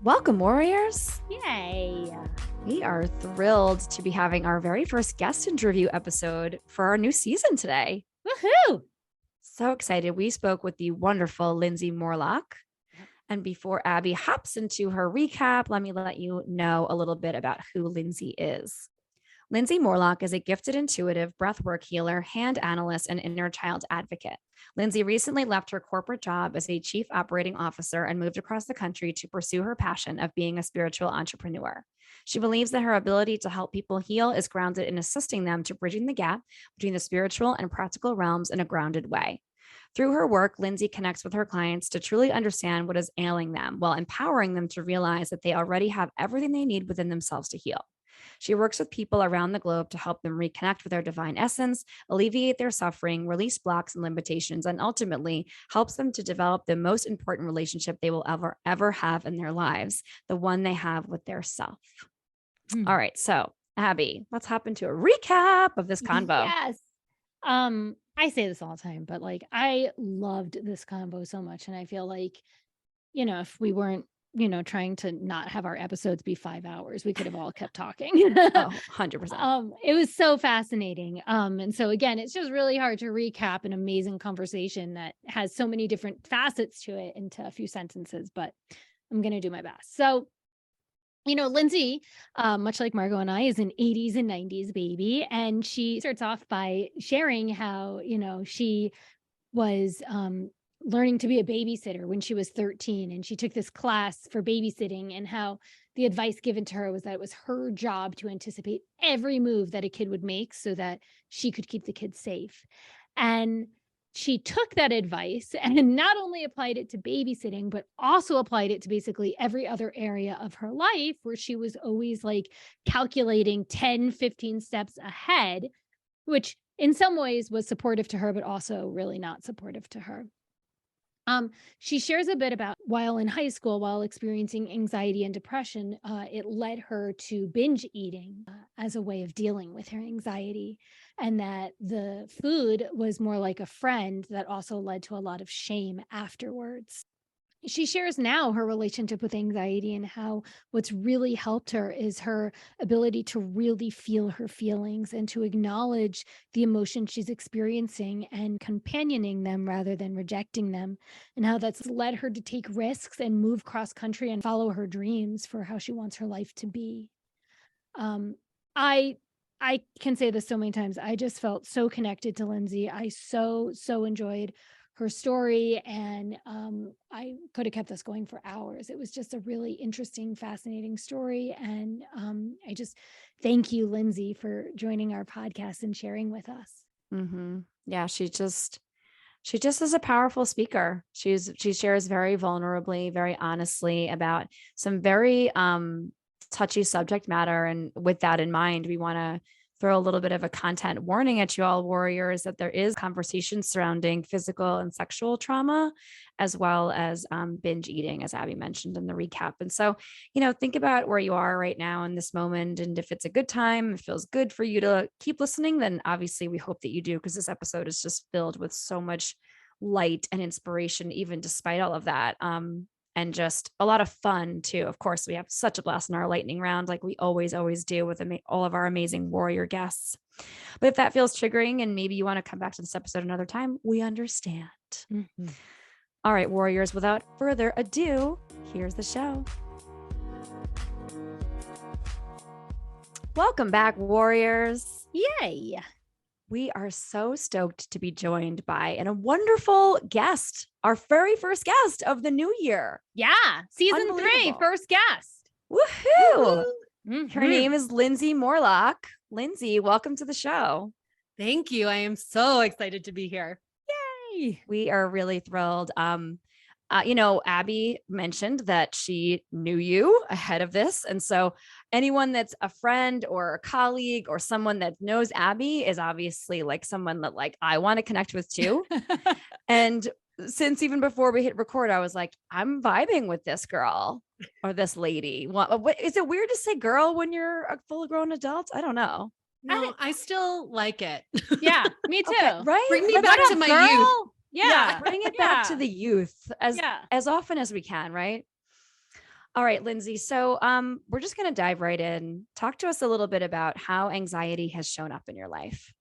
Welcome, warriors. Yay. We are thrilled to be having our very first guest interview episode for our new season today. Woohoo. So excited. We spoke with the wonderful Lindsay Morlock. And before Abby hops into her recap, let me let you know a little bit about who Lindsay is. Lindsay Morlock is a gifted intuitive breathwork healer, hand analyst, and inner child advocate. Lindsay recently left her corporate job as a chief operating officer and moved across the country to pursue her passion of being a spiritual entrepreneur. She believes that her ability to help people heal is grounded in assisting them to bridging the gap between the spiritual and practical realms in a grounded way. Through her work, Lindsay connects with her clients to truly understand what is ailing them while empowering them to realize that they already have everything they need within themselves to heal. She works with people around the globe to help them reconnect with their divine essence, alleviate their suffering, release blocks and limitations, and ultimately helps them to develop the most important relationship they will ever have in their lives, the one they have with their self. All right. So, Abby, let's hop into a recap of this convo. Yes. I say this all the time, but I loved this combo so much. And I feel like, if we weren't, trying to not have our episodes be 5 hours, we could have all kept talking. 100%. It was so fascinating. And so again, it's just really hard to recap an amazing conversation that has so many different facets to it into a few sentences, but I'm going to do my best. So, Lindsay, much like Margot and I, is an 80s and 90s baby. And she starts off by sharing how, she was learning to be a babysitter when she was 13. And she took this class for babysitting, and how the advice given to her was that it was her job to anticipate every move that a kid would make so that she could keep the kids safe. And she took that advice and not only applied it to babysitting, but also applied it to basically every other area of her life, where she was always calculating 10, 15 steps ahead, which in some ways was supportive to her, but also really not supportive to her. She shares a bit about while in high school, while experiencing anxiety and depression, it led her to binge eating as a way of dealing with her anxiety, and that the food was more like a friend that also led to a lot of shame afterwards. She shares now her relationship with anxiety, and how what's really helped her is her ability to really feel her feelings and to acknowledge the emotions she's experiencing and companioning them rather than rejecting them, and how that's led her to take risks and move cross country and follow her dreams for how she wants her life to be. Um, I I can say this so many times. I just felt so connected to Lindsay. I so enjoyed her story, and I could have kept this going for hours. It was just a really interesting, fascinating story, and I just thank you, Lindsay, for joining our podcast and sharing with us. Mm-hmm. Yeah, she just is a powerful speaker. She shares very vulnerably, very honestly about some very touchy subject matter. And with that in mind, we want to throw a little bit of a content warning at you all, warriors, that there is conversation surrounding physical and sexual trauma, as well as binge eating, as Abby mentioned in the recap. And so, think about where you are right now in this moment. And if it's a good time, it feels good for you to keep listening, then obviously we hope that you do, because this episode is just filled with so much light and inspiration, even despite all of that. And just a lot of fun too. Of course, we have such a blast in our lightning round, like we always do with all of our amazing warrior guests. But if that feels triggering and maybe you want to come back to this episode another time, we understand. Mm-hmm. All right, warriors, without further ado, here's the show. Welcome back, warriors. Yay. We are so stoked to be joined by a wonderful guest, our very first guest of the new year. Yeah. Season 3, first guest. Woohoo. Mm-hmm. Her name is Lindsay Morlock. Lindsay, welcome to the show. Thank you. I am so excited to be here. Yay. We are really thrilled. Abby mentioned that she knew you ahead of this. And so anyone that's a friend or a colleague or someone that knows Abby is obviously someone that I want to connect with too. And since even before we hit record, I was like, I'm vibing with this girl or this lady. What is it weird to say girl when you're a full grown adult? I don't know. No, I still like it. Yeah, me too. Okay, right? Bring me back to my youth. Yeah. Bring it back to the youth as often as we can, right? All right, Lindsay. So we're just going to dive right in. Talk to us a little bit about how anxiety has shown up in your life.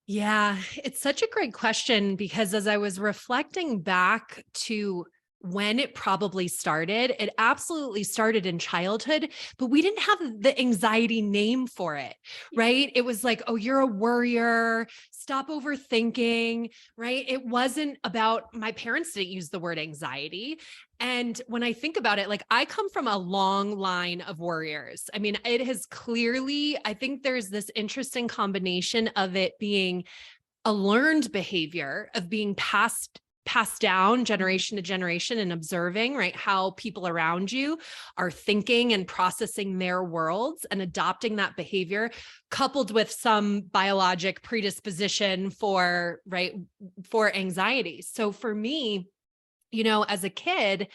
Yeah, it's such a great question because as I was reflecting back to when it probably started, it absolutely started in childhood, but we didn't have the anxiety name for it, right? It was like, oh, you're a worrier, stop overthinking, right? It wasn't about, my parents didn't use the word anxiety. And when I think about it, like I come from a long line of worriers. I mean, it has clearly, I think there's this interesting combination of it being a learned behavior of being passed down generation to generation and observing, right, how people around you are thinking and processing their worlds and adopting that behavior, coupled with some biologic predisposition for, right, for anxiety. So for me, as a kid,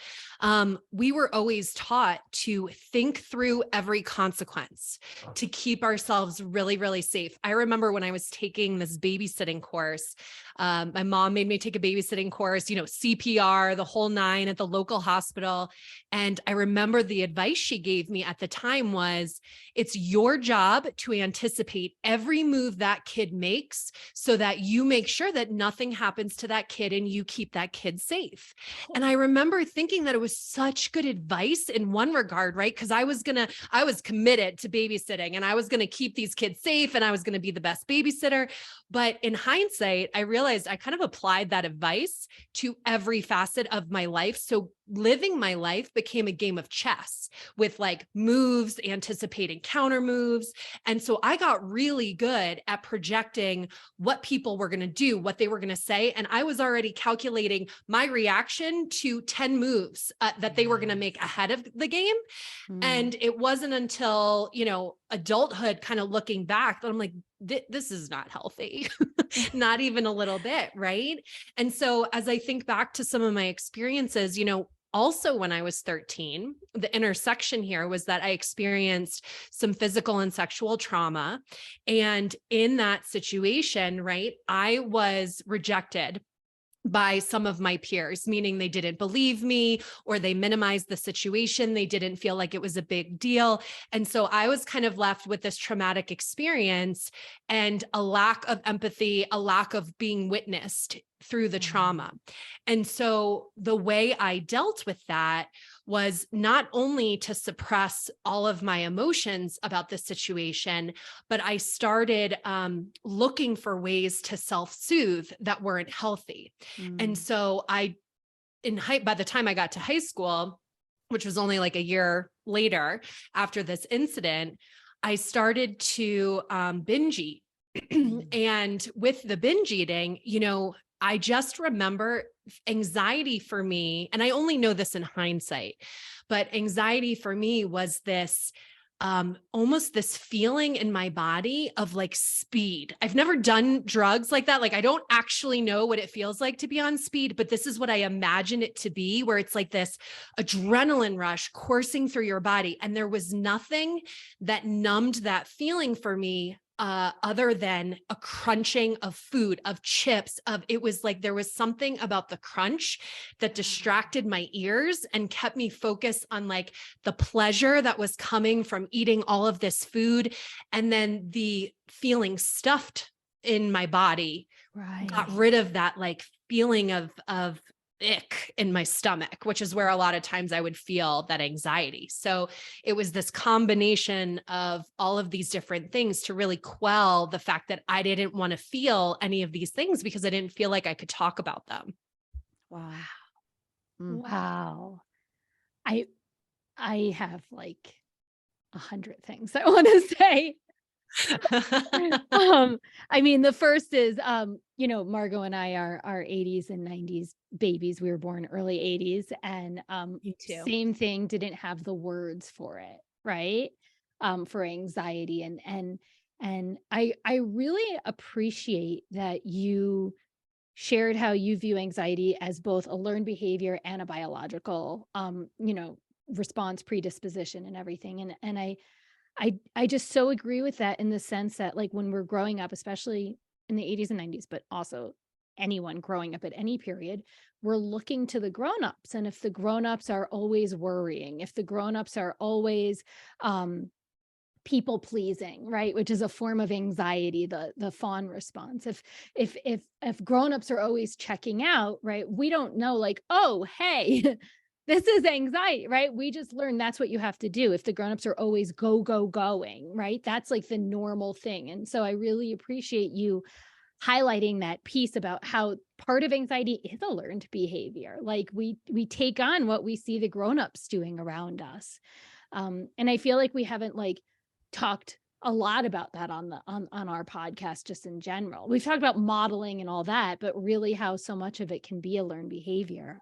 we were always taught to think through every consequence to keep ourselves really, really safe. I remember when I was taking this babysitting course, my mom made me take a babysitting course, CPR, the whole nine at the local hospital. And I remember the advice she gave me at the time was, it's your job to anticipate every move that kid makes so that you make sure that nothing happens to that kid and you keep that kid safe. And I remember thinking that it was such good advice in one regard, right? Because I was committed to babysitting and I was going to keep these kids safe and I was going to be the best babysitter. But in hindsight, I realized I kind of applied that advice to every facet of my life. So living my life became a game of chess with like moves, anticipating counter moves. And so I got really good at projecting what people were going to do, what they were going to say. And I was already calculating my reaction to 10 moves that they were going to make ahead of the game. And it wasn't until, adulthood, kind of looking back, that I'm like, this is not healthy, not even a little bit. Right. And so as I think back to some of my experiences, also when I was 13, the intersection here was that I experienced some physical and sexual trauma. And in that situation, right, I was rejected by some of my peers, meaning they didn't believe me or they minimized the situation. They didn't feel like it was a big deal. And so I was kind of left with this traumatic experience and a lack of empathy, a lack of being witnessed through the trauma. And so the way I dealt with that was not only to suppress all of my emotions about the situation, but I started looking for ways to self-soothe that weren't healthy. And so by the time I got to high school, which was only like a year later after this incident, I started to binge eat. And with the binge eating, I just remember anxiety for me, and I only know this in hindsight, but anxiety for me was this almost this feeling in my body of like speed. I've never done drugs like that. Like I don't actually know what it feels like to be on speed, but this is what I imagine it to be, where it's like this adrenaline rush coursing through your body. And there was nothing that numbed that feeling for me other than a crunching of food, of chips, it was like there was something about the crunch that distracted my ears and kept me focused on like the pleasure that was coming from eating all of this food. And then the feeling stuffed in my body got rid of that like feeling of ick in my stomach, which is where a lot of times I would feel that anxiety. So it was this combination of all of these different things to really quell the fact that I didn't want to feel any of these things because I didn't feel like I could talk about them. Wow. Wow. I have like 100 things I want to say. I mean, the first is, Margot and I are 80s and 90s babies. We were born early 80s, and Me too. same thing, didn't have the words for it, right? For anxiety, and I really appreciate that you shared how you view anxiety as both a learned behavior and a biological, response, predisposition, and everything. And I just so agree with that in the sense that like when we're growing up, especially in the 80s and 90s, but also anyone growing up at any period, we're looking to the grownups. And if the grownups are always worrying, if the grownups are always people pleasing, right, which is a form of anxiety, the fawn response. If grownups are always checking out, right, we don't know, like, oh, hey, this is anxiety, right? We just learned that's what you have to do. If the grownups are always going, right, that's like the normal thing. And so I really appreciate you highlighting that piece about how part of anxiety is a learned behavior. Like we take on what we see the grownups doing around us. And I feel like we haven't like talked a lot about that on our podcast, just in general. We've talked about modeling and all that, but really how so much of it can be a learned behavior.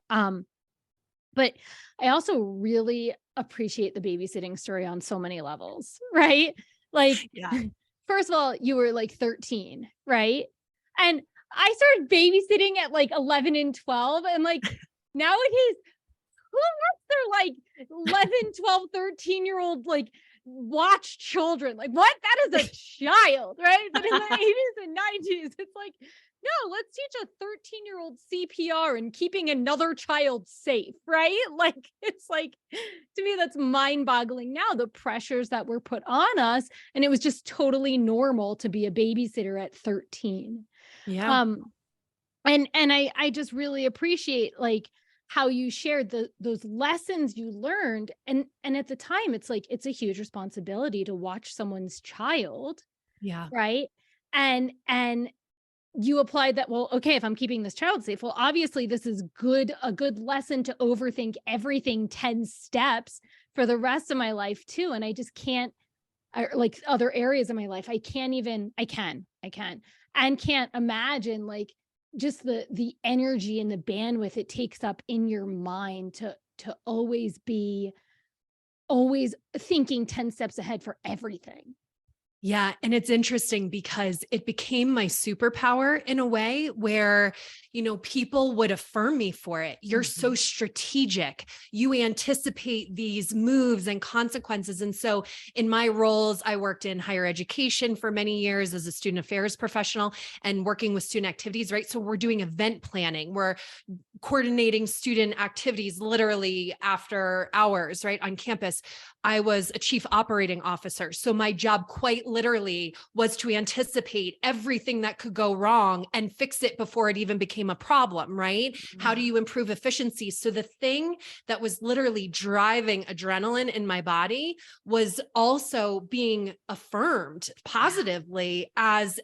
But I also really appreciate the babysitting story on so many levels, right? Like, Yeah. first of all, you were like 13, right? And I started babysitting at like 11 and 12. And like nowadays, who lets their like 11, 12, 13-year-old like watch children? Like what? That is a child, right? But in the 80s and 90s, it's like, no, let's teach a 13-year-old CPR and keeping another child safe, right? Like, it's like, to me, that's mind-boggling now, the pressures that were put on us. And it was just totally normal to be a babysitter at 13. Yeah. And I just really appreciate like how you shared those lessons you learned. And at the time, it's like, it's a huge responsibility to watch someone's child. Yeah. Right. And you applied that, well, okay, if I'm keeping this child safe, well, obviously this is a good lesson to overthink everything 10 steps for the rest of my life too. And I just can't, like other areas of my life, I can't imagine like just the energy and the bandwidth it takes up in your mind to always thinking 10 steps ahead for everything. Yeah. And it's interesting because it became my superpower in a way where, people would affirm me for it. You're so strategic. You anticipate these moves and consequences. And so in my roles, I worked in higher education for many years as a student affairs professional and working with student activities, right? So we're doing event planning. We're coordinating student activities literally after hours, right, on campus. I was a chief operating officer. So my job quite literally was to anticipate everything that could go wrong and fix it before it even became a problem, right? Mm-hmm. How do you improve efficiency? So the thing that was literally driving adrenaline in my body was also being affirmed positively as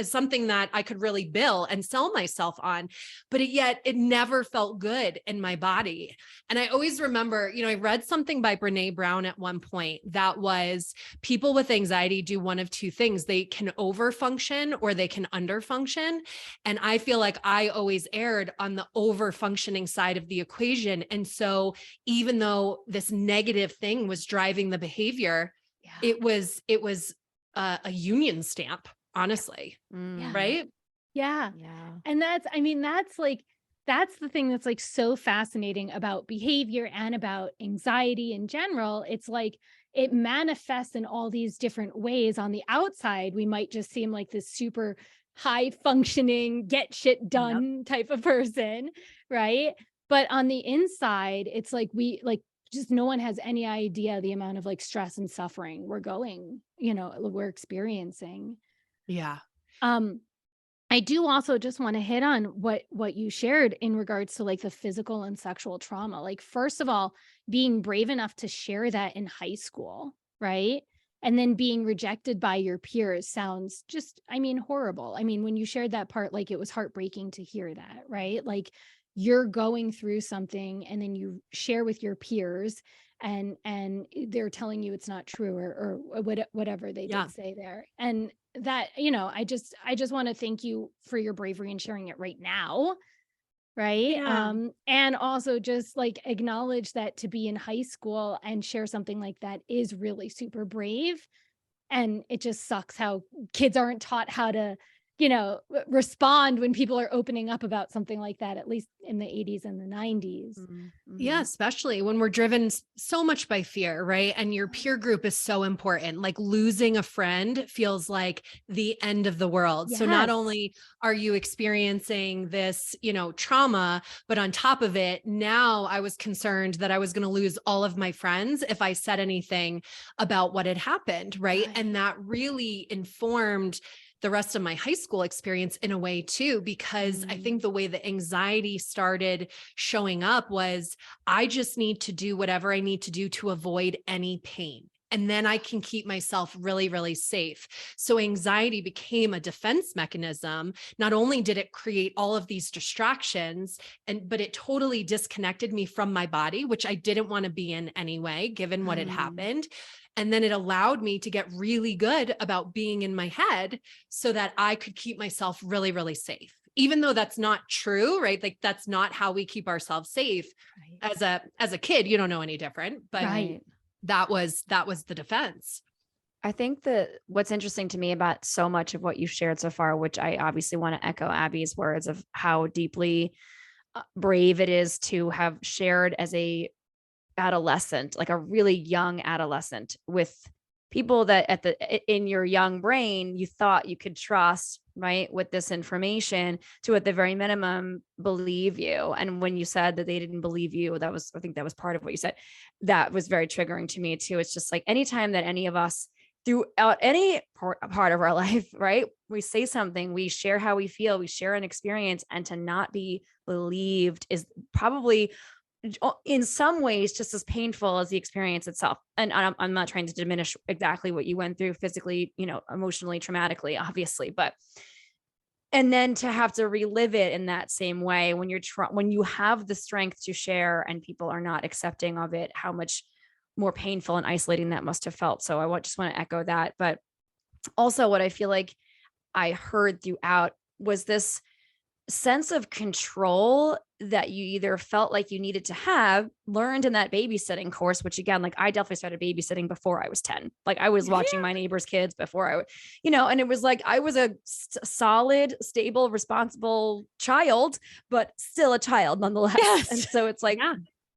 something that I could really bill and sell myself on, but yet it never felt good in my body. And I always remember, I read something by Brené Brown at one point that was people with anxiety do one of two things. They can overfunction or they can underfunction. And I feel like I always erred on the overfunctioning side of the equation. And so even though this negative thing was driving the behavior, it was a union stamp. Honestly. Right. Yeah. And that's the thing that's like so fascinating about behavior and about anxiety in general. It's like it manifests in all these different ways. On the outside, we might just seem like this super high functioning, get shit done type of person. Right. But on the inside, it's like just no one has any idea the amount of like stress and suffering we're experiencing. Yeah. I do also just want to hit on what you shared in regards to like the physical and sexual trauma. Like, first of all, being brave enough to share that in high school, right? And then being rejected by your peers sounds just, horrible. When you shared that part, like it was heartbreaking to hear that, right? Like you're going through something and then you share with your peers and they're telling you it's not true or whatever they did say there. And that, I just want to thank you for your bravery in sharing it right now. Right. Yeah. And also just like acknowledge that to be in high school and share something like that is really super brave. And it just sucks how kids aren't taught how to respond when people are opening up about something like that, at least in the 80s and the 90s. Mm-hmm. Yeah, especially when we're driven so much by fear, right? And your peer group is so important. Like losing a friend feels like the end of the world. So not Yes. only are you experiencing this, trauma, but on top of it, now I was concerned that I was going to lose all of my friends if I said anything about what had happened, right? And that really informed the rest of my high school experience in a way too, because I think the way the anxiety started showing up was I just need to do whatever I need to do to avoid any pain. And then I can keep myself really, really safe. So anxiety became a defense mechanism. Not only did it create all of these distractions, but it totally disconnected me from my body, which I didn't want to be in anyway, given what had happened. And then it allowed me to get really good about being in my head so that I could keep myself really, really safe. Even though that's not true, right? Like that's not how we keep ourselves safe. Right. As a kid, you don't know any different, but that was the defense. I think that what's interesting to me about so much of what you shared so far, which I obviously want to echo Abby's words of how deeply brave it is to have shared as a adolescent, like a really young adolescent, with people that in your young brain you thought you could trust, right, with this information, to at the very minimum believe you. And when you said that they didn't believe you, I think that was part of what you said, that was very triggering to me too. It's just like anytime that any of us throughout any part of our life, right, we say something, we share how we feel, we share an experience, and to not be believed is probably in some ways just as painful as the experience itself. And I'm not trying to diminish exactly what you went through physically, emotionally, traumatically, obviously, and then to have to relive it in that same way when when you have the strength to share and people are not accepting of it, how much more painful and isolating that must have felt. So I just want to echo that. But also what I feel like I heard throughout was this sense of control that you either felt like you needed to have learned in that babysitting course, which again, like I definitely started babysitting before I was 10. Like I was watching my neighbors' kids before I would, and it was like, I was a solid, stable, responsible child, but still a child nonetheless. Yes. And so it's like,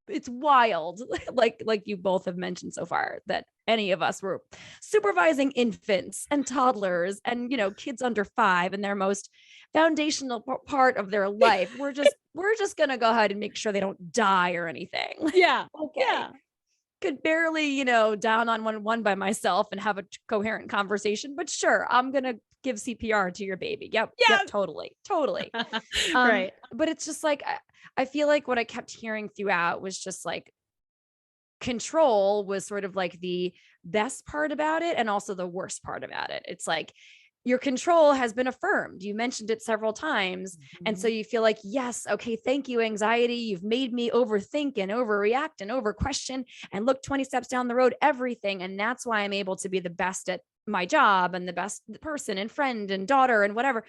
it's wild. like you both have mentioned so far, that any of us were supervising infants and toddlers and, kids under 5 in their most foundational part of their life. We're just going to go ahead and make sure they don't die or anything. Yeah. Okay. Yeah. Could barely, down on one by myself and have a coherent conversation, but sure, I'm going to give CPR to your baby. Yep. Totally. Right. But it's just like, I feel like what I kept hearing throughout was just like control was sort of like the best part about it and also the worst part about it. It's like your control has been affirmed. You mentioned it several times. And so you feel like, yes, okay, thank you, anxiety. You've made me overthink and overreact and over question and look 20 steps down the road, everything. And that's why I'm able to be the best at my job and the best person and friend and daughter and whatever.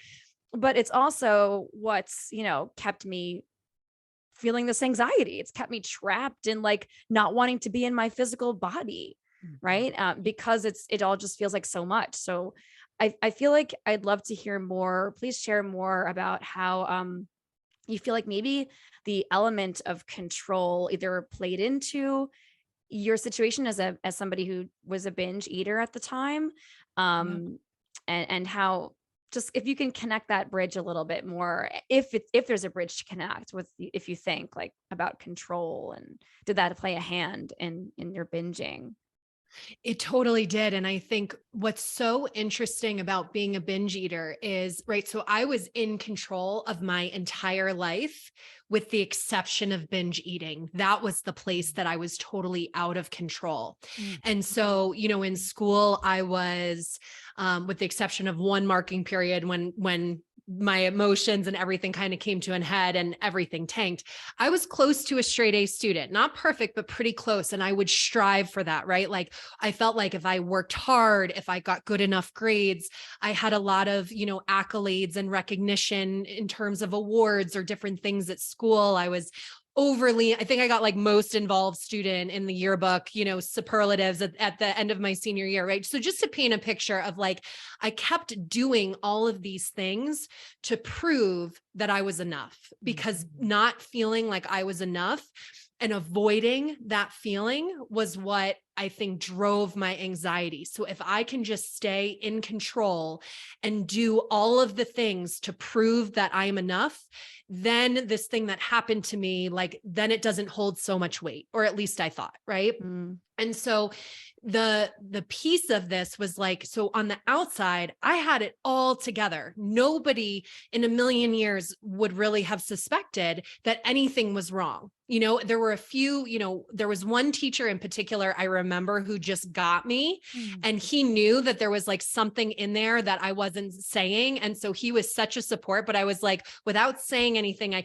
But it's also what's, kept me feeling this anxiety. It's kept me trapped in like not wanting to be in my physical body. Right. Because it all just feels like so much. So I feel like I'd love to hear more. Please share more about how you feel like maybe the element of control either played into your situation as somebody who was a binge eater at the time, and how, just if you can connect that bridge a little bit more, if there's a bridge to connect with, if you think like about control, and did that play a hand in your binging? It totally did. And I think what's so interesting about being a binge eater is, right, so I was in control of my entire life with the exception of binge eating. That was the place that I was totally out of control. And so, in school, I was, with the exception of one marking period when my emotions and everything kind of came to an head and everything tanked, I was close to a straight A student, not perfect, but pretty close. And I would strive for that, right? Like I felt like if I worked hard, if I got good enough grades, I had a lot of, accolades and recognition in terms of awards or different things at school. I was overly, I think I got like most involved student in the yearbook, superlatives at the end of my senior year, right? So just to paint a picture of like, I kept doing all of these things to prove that I was enough, because not feeling like I was enough and avoiding that feeling was what I think drove my anxiety. So if I can just stay in control and do all of the things to prove that I'm enough, then this thing that happened to me, like, then it doesn't hold so much weight, or at least I thought, right? And so the piece of this was like, so on the outside, I had it all together. Nobody in a million years would really have suspected that anything was wrong. There were a few, there was one teacher in particular I remember who just got me, and he knew that there was like something in there that I wasn't saying. And so he was such a support, but I was like, without saying anything, I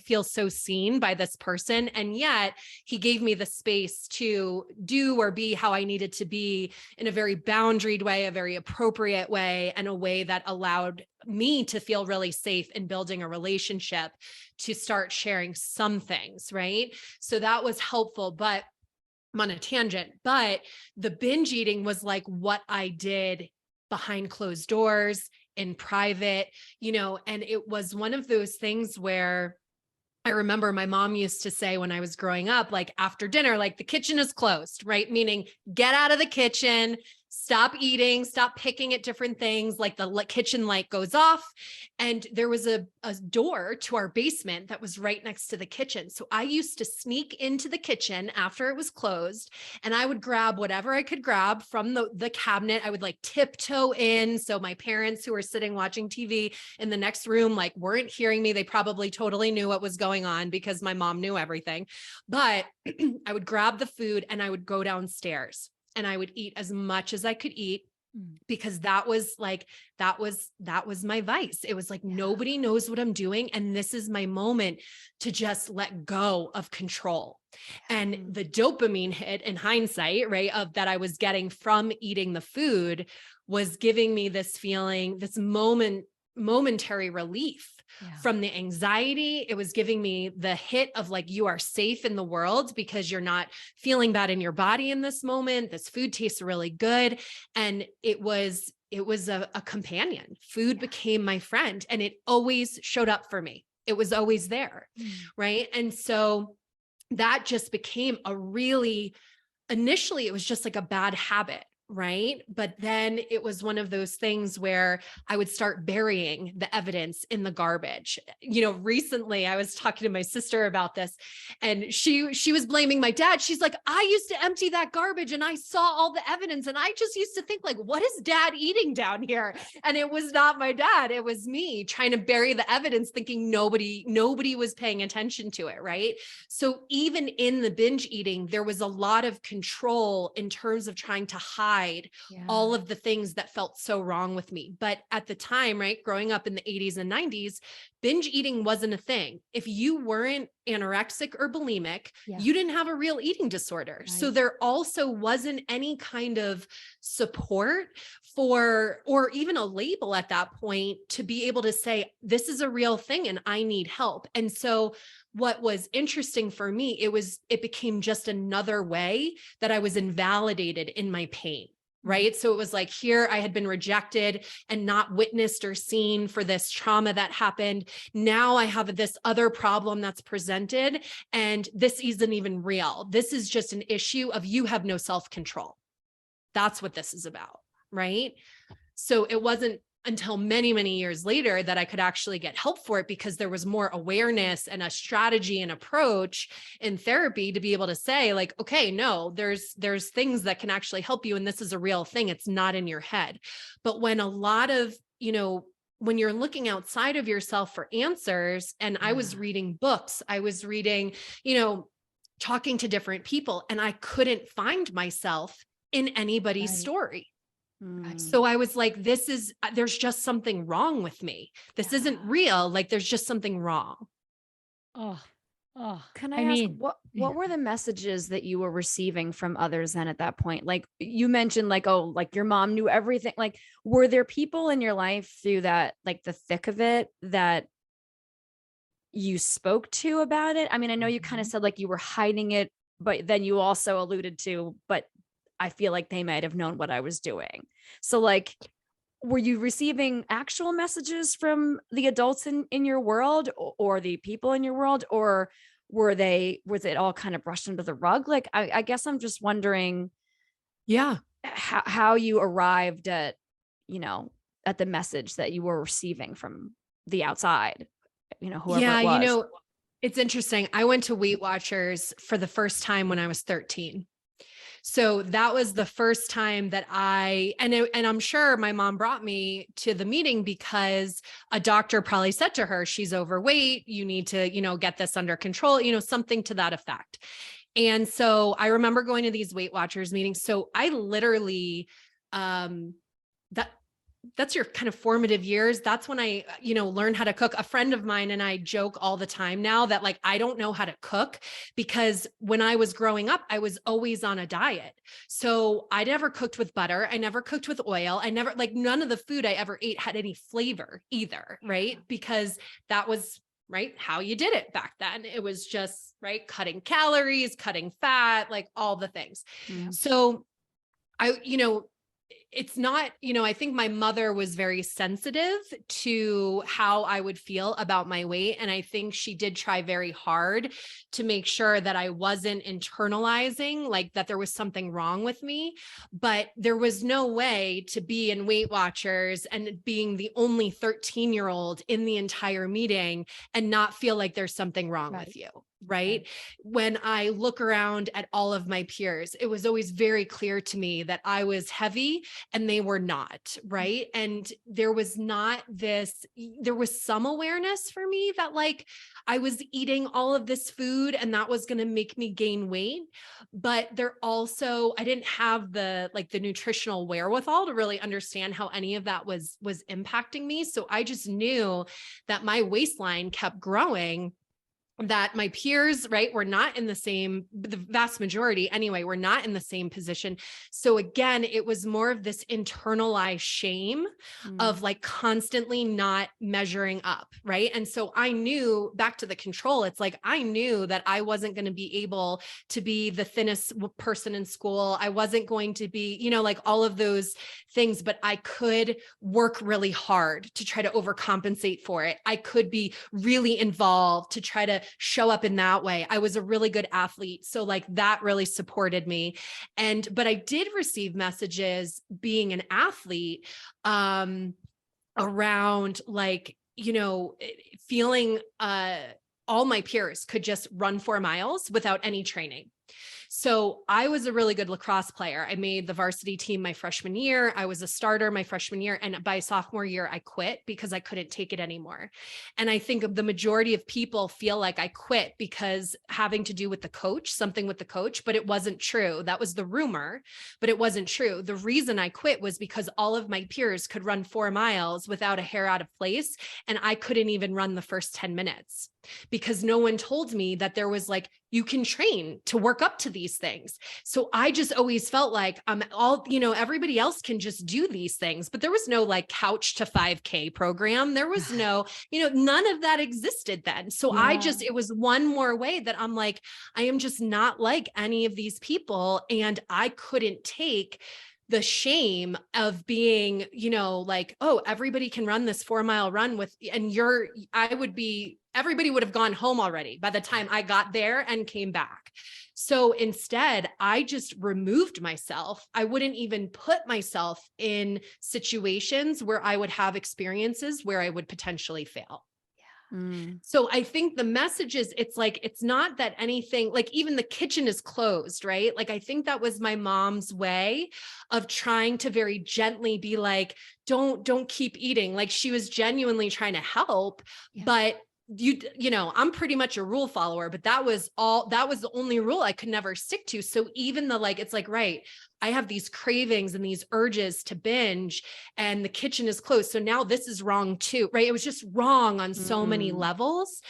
feel so seen by this person. And yet he gave me the space to do or be how I needed to be in a very boundaried way, a very appropriate way, and a way that allowed me to feel really safe in building a relationship to start sharing some things, right? So that was helpful, but I'm on a tangent. But the binge eating was like what I did behind closed doors, in private, and it was one of those things where I remember my mom used to say when I was growing up, like after dinner, like the kitchen is closed, right? Meaning get out of the kitchen, stop eating, stop picking at different things, like the kitchen light goes off. And there was a door to our basement that was right next to the kitchen. So I used to sneak into the kitchen after it was closed, and I would grab whatever I could grab from the cabinet. I would like tiptoe in. So my parents who were sitting watching TV in the next room, like weren't hearing me. They probably totally knew what was going on because my mom knew everything. But I would grab the food and I would go downstairs. And I would eat as much as I could eat, because that was my vice. It was like, nobody knows what I'm doing. And this is my moment to just let go of control. And the dopamine hit in hindsight, right, of that I was getting from eating the food was giving me this feeling, this momentary relief from the anxiety. It was giving me the hit of like, you are safe in the world because you're not feeling bad in your body in this moment. This food tastes really good. And it was a companion. Food became my friend, and it always showed up for me. It was always there. Right. And so that just became initially, it was just like a bad habit. Right. But then it was one of those things where I would start burying the evidence in the garbage. Recently I was talking to my sister about this, and she was blaming my dad. She's like, I used to empty that garbage and I saw all the evidence, and I just used to think like, what is dad eating down here? And it was not my dad. It was me trying to bury the evidence, thinking nobody was paying attention to it. Right. So even in the binge eating, there was a lot of control in terms of trying to hide all of the things that felt so wrong with me. But at the time, right, growing up in the 80s and 90s, binge eating wasn't a thing. If you weren't anorexic or bulimic, you didn't have a real eating disorder. Right. So there also wasn't any kind of support or even a label at that point to be able to say, this is a real thing and I need help. And so what was interesting for me, it became just another way that I was invalidated in my pain. Right. So it was like, here I had been rejected and not witnessed or seen for this trauma that happened. Now I have this other problem that's presented, and this isn't even real. This is just an issue of you have no self-control. That's what this is about. Right. So it wasn't until many, many years later that I could actually get help for it, because there was more awareness and a strategy and approach in therapy to be able to say like, okay, no, there's things that can actually help you. And this is a real thing. It's not in your head. But when a lot of, when you're looking outside of yourself for answers, and I was reading books, I was reading, talking to different people, and I couldn't find myself in anybody's story. So I was like, there's just something wrong with me. This isn't real. Like there's just something wrong. Can I ask what were the messages that you were receiving from others then at that point? Like you mentioned like, oh, like your mom knew everything. Like, were there people in your life through that, like the thick of it, that you spoke to about it? I mean, I know you kind of said like you were hiding it, but then you also alluded to, but I feel like they might have known what I was doing. So like, were you receiving actual messages from the adults in your world, or the people in your world, or was it all kind of brushed under the rug? Like, I guess I'm just wondering Yeah. how you arrived at, you know, at the message that you were receiving from the outside, you know, whoever Yeah. it was. It's interesting. I went to Weight Watchers for the first time when I was 13. So that was the first time that and I'm sure my mom brought me to the meeting because a doctor probably said to her, she's overweight. You need to, get this under control, something to that effect. And so I remember going to these Weight Watchers meetings. So I literally, that's your kind of formative years. That's when I, learned how to cook. A friend of mine and I joke all the time now that like, I don't know how to cook because when I was growing up, I was always on a diet. So I never cooked with butter. I never cooked with oil. I never, like, none of the food I ever ate had any flavor either. Right. Because that was right how you did it back then. It was just right. Cutting calories, cutting fat, like all the things. Yeah. So it's not, I think my mother was very sensitive to how I would feel about my weight. And I think she did try very hard to make sure that I wasn't internalizing, like that there was something wrong with me. But there was no way to be in Weight Watchers and being the only 13-year-old in the entire meeting and not feel like there's something wrong with you. Right. When I look around at all of my peers, it was always very clear to me that I was heavy and they were not. Right. And there was some awareness for me that like I was eating all of this food and that was going to make me gain weight. But I didn't have the nutritional wherewithal to really understand how any of that was impacting me. So I just knew that my waistline kept growing, that my peers, right, were not in the vast majority anyway, were not in the same position. So again, it was more of this internalized shame of like constantly not measuring up, right? And so I knew, back to the control, it's like, I knew that I wasn't going to be able to be the thinnest person in school. I wasn't going to be, like all of those things, but I could work really hard to try to overcompensate for it. I could be really involved to try to show up in that way. I was a really good athlete. So like that really supported me. But I did receive messages being an athlete, around like, feeling, all my peers could just run 4 miles without any training. So I was a really good lacrosse player. I made the varsity team my freshman year. I was a starter my freshman year. And by sophomore year, I quit because I couldn't take it anymore. And I think the majority of people feel like I quit because having to do with the coach, something with the coach, but it wasn't true. That was the rumor, but it wasn't true. The reason I quit was because all of my peers could run 4 miles without a hair out of place. And I couldn't even run the first 10 minutes because no one told me that there was like, you can train to work up to these things. So I just always felt like everybody else can just do these things, but there was no like couch to 5K program. There was no, none of that existed then. So it was one more way that I'm like, I am just not like any of these people. And I couldn't take the shame of being, like, oh, everybody can run this 4-mile run everybody would have gone home already by the time I got there and came back. So instead, I just removed myself. I wouldn't even put myself in situations where I would have experiences where I would potentially fail. So I think the message is, it's like, it's not that anything, like even the kitchen is closed, right? Like, I think that was my mom's way of trying to very gently be like, don't keep eating. Like she was genuinely trying to help, but I'm pretty much a rule follower, but that was the only rule I could never stick to. So even it's like, right, I have these cravings and these urges to binge and the kitchen is closed. So now this is wrong too, right? It was just wrong on so many levels.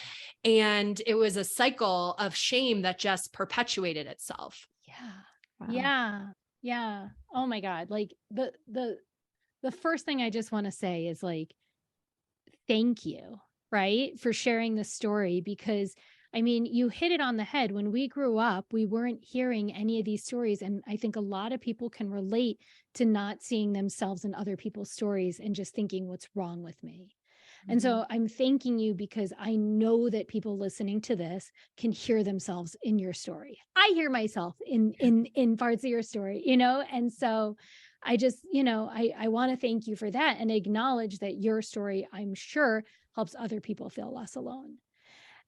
And it was a cycle of shame that just perpetuated itself. Yeah. Wow. Yeah. Yeah. Oh my God. Like the first thing I just want to say is like, thank you. right, for sharing the story, because I mean, you hit it on the head. When we grew up, we weren't hearing any of these stories. And I think a lot of people can relate to not seeing themselves in other people's stories and just thinking, what's wrong with me? And so I'm thanking you, because I know that people listening to this can hear themselves in your story. I hear myself in parts of your story, and so I just, I want to thank you for that and acknowledge that your story, I'm sure, helps other people feel less alone.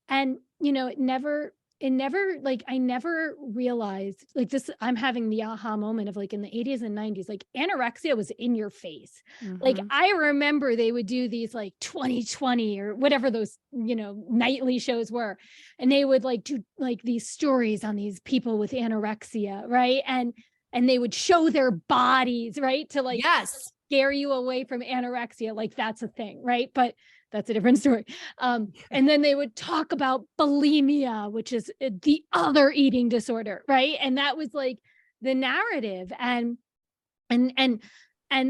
And, it never like, I never realized like this. I'm having the aha moment of like in the 80s and 90s, like anorexia was in your face. Like I remember they would do these like 2020 or whatever those, nightly shows were. And they would like do like these stories on these people with anorexia. Right. And they would show their bodies, right, to like Yes. scare you away from anorexia. Like that's a thing. Right. But that's a different story. And then they would talk about bulimia, which is the other eating disorder, right? And that was like the narrative. And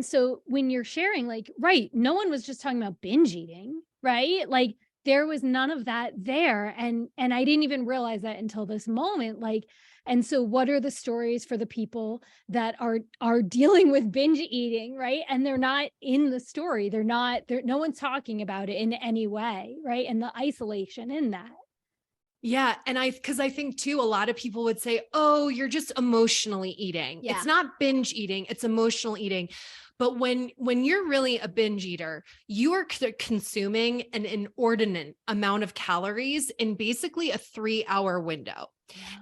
so when you're sharing, like, right, no one was just talking about binge eating, right? Like there was none of that there. And I didn't even realize that until this moment. Like, and so what are the stories for the people that are dealing with binge eating, right? And they're not in the story. No one's talking about it in any way, right? And the isolation in that. Yeah. And because I think too, a lot of people would say, oh, you're just emotionally eating. Yeah. It's not binge eating, it's emotional eating. But when you're really a binge eater, you are consuming an inordinate amount of calories in basically a 3-hour window.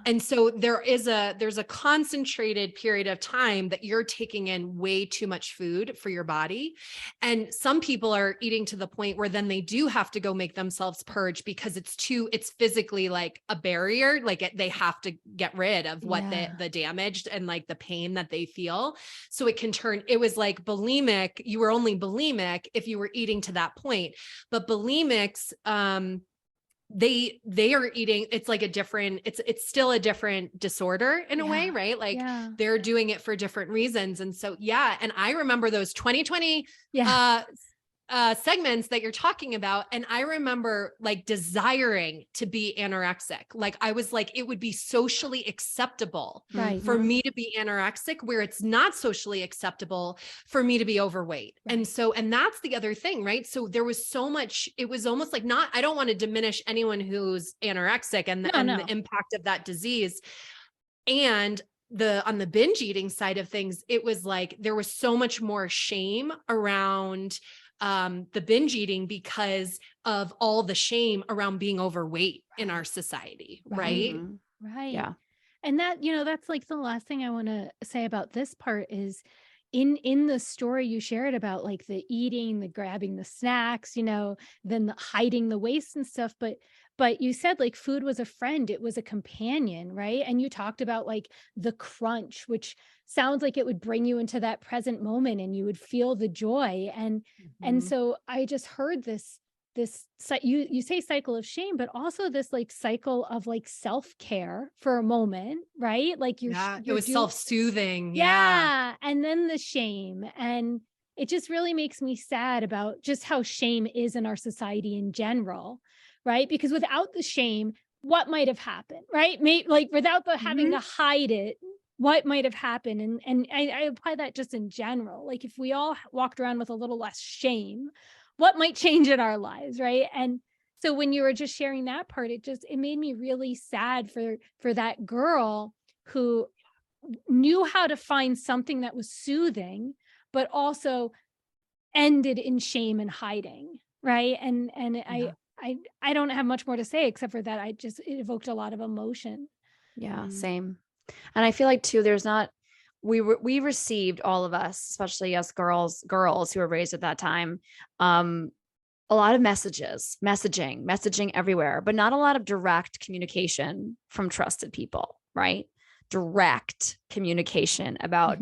And so there's a concentrated period of time that you're taking in way too much food for your body. And some people are eating to the point where then they do have to go make themselves purge because it's physically like a barrier. Like they have to get rid of what the damaged and like the pain that they feel. So it was like bulimic. You were only bulimic if you were eating to that point, but bulimics, they are eating, it's like it's still a different disorder in a way, right? Like they're doing it for different reasons. And so, and I remember those 2020, segments that you're talking about. And I remember like desiring to be anorexic. Like I was like, it would be socially acceptable for me to be anorexic, where it's not socially acceptable for me to be overweight. Right. And that's the other thing, right? So there was so much, it was almost like I don't want to diminish anyone who's anorexic and the impact of that disease. And on the binge eating side of things, it was like, there was so much more shame around the binge eating because of all the shame around being overweight in our society. Right. Right. Yeah. And that, that's like the last thing I want to say about this part is in the story you shared about like the eating, the grabbing the snacks, then the hiding the waste and stuff. But you said like food was a friend, it was a companion, right? And you talked about like the crunch, which sounds like it would bring you into that present moment and you would feel the joy. And so I just heard this you say cycle of shame, but also this like cycle of like self-care for a moment, right? Like it was self-soothing. Yeah. And then the shame. And it just really makes me sad about just how shame is in our society in general, right? Because without the shame, what might have happened, right? Like without the having to hide it, what might have happened? And I apply that just in general. Like if we all walked around with a little less shame, what might change in our lives, right? And so when you were just sharing that part, it made me really sad for that girl who knew how to find something that was soothing, but also ended in shame and hiding, right? And I don't have much more to say except for that it evoked a lot of emotion. Yeah, same. And I feel like too, we received, all of us, especially us girls who were raised at that time, a lot of messaging everywhere, but not a lot of direct communication from trusted people, right? Direct communication about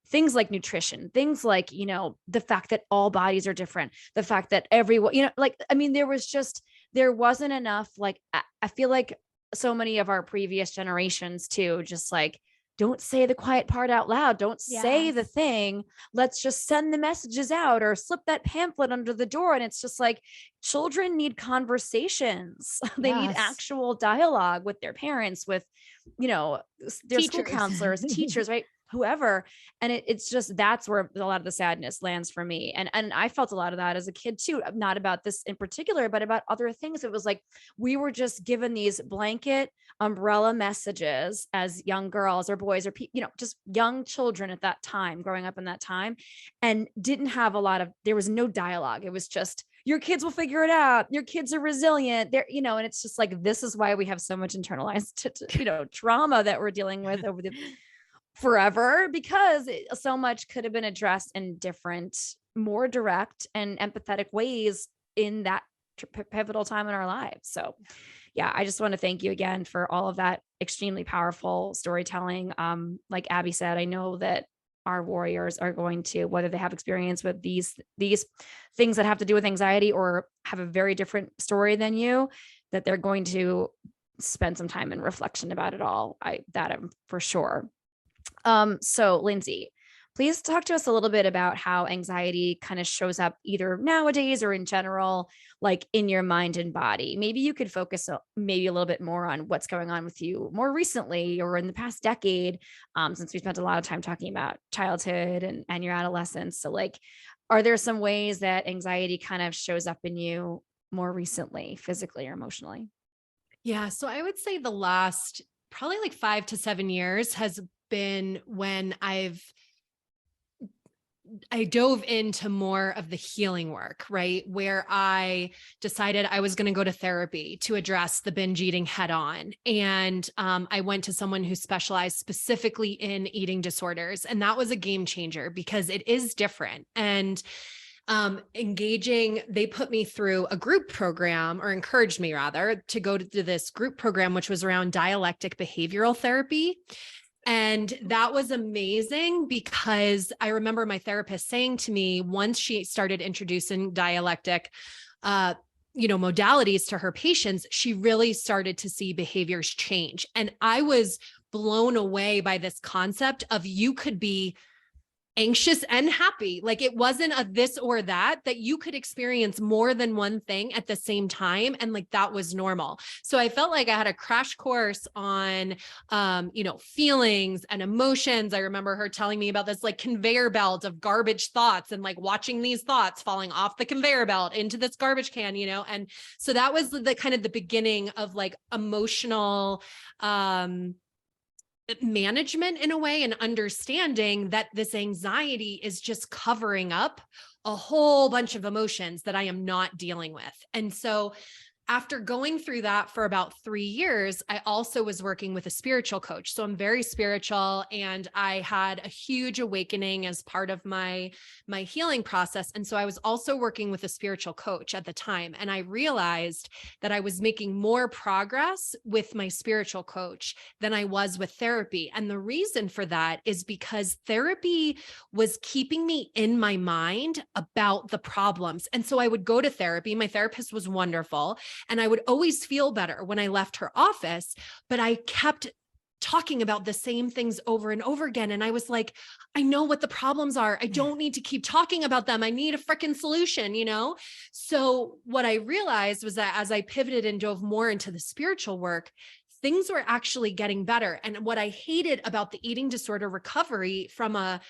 things like nutrition, things like, the fact that all bodies are different, the fact that everyone, there wasn't enough, like, I feel like so many of our previous generations too, just like don't say the quiet part out loud. Don't say the Yes. thing. Let's just send the messages out or slip that pamphlet under the door. And it's just like children need conversations. They need Yes. actual dialogue with their parents, with, their school Teachers. counselors, teachers, right? Whoever. And it's just, that's where a lot of the sadness lands for me. And I felt a lot of that as a kid too, not about this in particular, but about other things. It was like, we were just given these blanket umbrella messages as young girls or boys or, just young children at that time, growing up in that time, and didn't have there was no dialogue. It was just, your kids will figure it out. Your kids are resilient. And it's just like, this is why we have so much internalized, trauma that we're dealing with over the forever, because so much could have been addressed in different, more direct and empathetic ways in that pivotal time in our lives. So yeah, I just want to thank you again for all of that extremely powerful storytelling. Like Abby said, I know that our warriors are going to, whether they have experience with these things that have to do with anxiety or have a very different story than you, that they're going to spend some time in reflection about it all. That I'm for sure. So Lindsay, please talk to us a little bit about how anxiety kind of shows up either nowadays or in general, like in your mind and body. Maybe you could focus maybe a little bit more on what's going on with you more recently or in the past decade, since we spent a lot of time talking about childhood and your adolescence. So like, are there some ways that anxiety kind of shows up in you more recently, physically or emotionally? Yeah. So I would say the last probably like 5 to 7 years has been when I dove into more of the healing work, right? Where I decided I was going to go to therapy to address the binge eating head on. And I went to someone who specialized specifically in eating disorders. And that was a game changer because it is different. And they put me through a group program, or encouraged me rather to go to this group program, which was around dialectic behavioral therapy. And that was amazing because I remember my therapist saying to me, once she started introducing dialectic, modalities to her patients, she really started to see behaviors change. And I was blown away by this concept of you could be anxious and happy. Like it wasn't a this or that you could experience more than one thing at the same time. And like, that was normal. So I felt like I had a crash course on, feelings and emotions. I remember her telling me about this like conveyor belt of garbage thoughts and like watching these thoughts falling off the conveyor belt into this garbage can, and so that was the kind of the beginning of like emotional, management in a way, and understanding that this anxiety is just covering up a whole bunch of emotions that I am not dealing with. And so after going through that for about 3 years, I also was working with a spiritual coach. So I'm very spiritual, and I had a huge awakening as part of my healing process. And so I was also working with a spiritual coach at the time. And I realized that I was making more progress with my spiritual coach than I was with therapy. And the reason for that is because therapy was keeping me in my mind about the problems. And so I would go to therapy. My therapist was wonderful, and I would always feel better when I left her office, but I kept talking about the same things over and over again. And I was like, I know what the problems are. I don't need to keep talking about them. I need a freaking solution, So what I realized was that as I pivoted and dove more into the spiritual work, things were actually getting better. And what I hated about the eating disorder recovery from a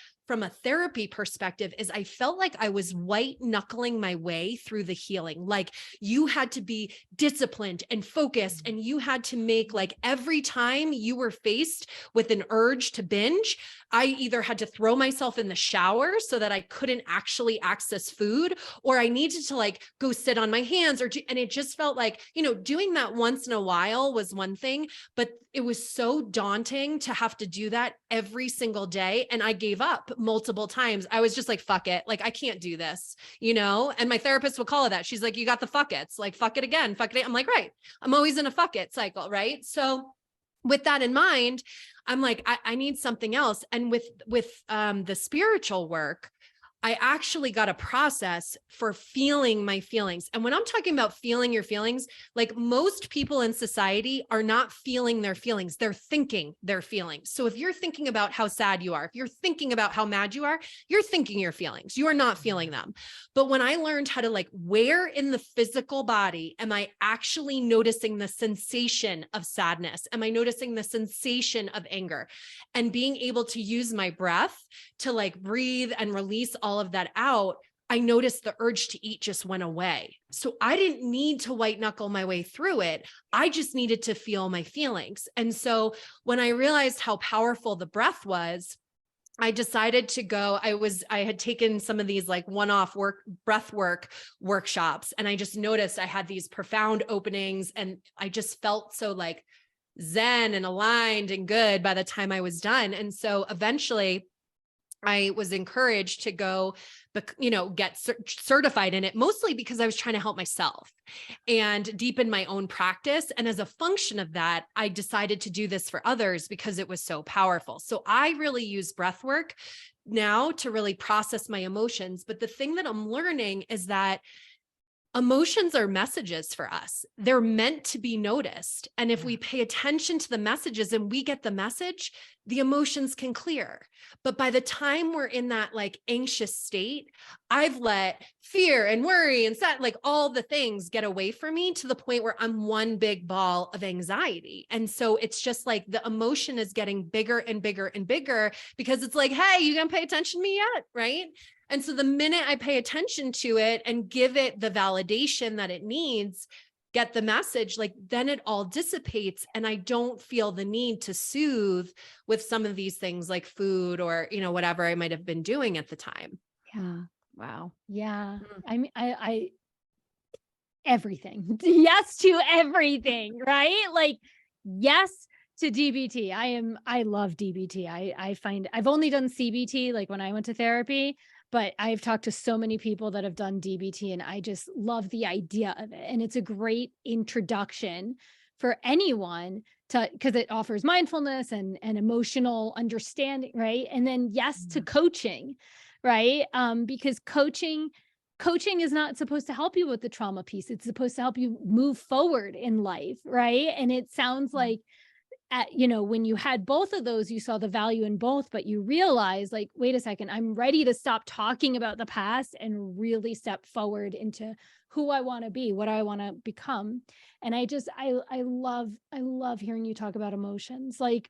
therapy perspective is I felt like I was white knuckling my way through the healing. Like you had to be disciplined and focused, and you had to make, like, every time you were faced with an urge to binge, I either had to throw myself in the shower so that I couldn't actually access food, or I needed to like go sit on my hands and it just felt like, doing that once in a while was one thing, but it was so daunting to have to do that every single day. And I gave up multiple times. I was just like, fuck it. Like, I can't do this, and my therapist would call it that. She's like, you got the fuck it's, like, fuck it again, fuck it. I'm like, right. I'm always in a fuck it cycle. Right. So with that in mind, I'm like, I need something else. And with the spiritual work, I actually got a process for feeling my feelings. And when I'm talking about feeling your feelings, like most people in society are not feeling their feelings. They're thinking their feelings. So if you're thinking about how sad you are, if you're thinking about how mad you are, you're thinking your feelings. You are not feeling them. But when I learned how to like, where in the physical body am I actually noticing the sensation of sadness? Am I noticing the sensation of anger? And being able to use my breath to like breathe and release all of that out, I noticed the urge to eat just went away. So I didn't need to white knuckle my way through it. I just needed to feel my feelings. And so when I realized how powerful the breath was, I decided to go. I had taken some of these like one-off breath work workshops, and I just noticed I had these profound openings, and I just felt so like zen and aligned and good by the time I was done. And so eventually I was encouraged to go, get certified in it, mostly because I was trying to help myself and deepen my own practice. And as a function of that, I decided to do this for others because it was so powerful. So I really use breath work now to really process my emotions. But the thing that I'm learning is that emotions are messages for us. They're meant to be noticed. And if we pay attention to the messages and we get the message, the emotions can clear. But by the time we're in that like anxious state, I've let fear and worry and like all the things get away from me to the point where I'm one big ball of anxiety. And so it's just like the emotion is getting bigger and bigger and bigger because it's like, hey, you gonna pay attention to me yet? Right? And so the minute I pay attention to it and give it the validation that it needs, get the message, like then it all dissipates and I don't feel the need to soothe with some of these things like food or, whatever I might have been doing at the time. Yeah. Wow. Yeah. I mean, I everything. Yes to everything, right? Like, yes to DBT. I love DBT. I find I've only done CBT, like when I went to therapy, but I've talked to so many people that have done DBT and I just love the idea of it. And it's a great introduction for anyone because it offers mindfulness and emotional understanding, right? And then yes to coaching, right? Because coaching is not supposed to help you with the trauma piece. It's supposed to help you move forward in life, right? And it sounds like when you had both of those, you saw the value in both, but you realize like, wait a second, I'm ready to stop talking about the past and really step forward into who I want to be, what I want to become. And I love hearing you talk about emotions. Like,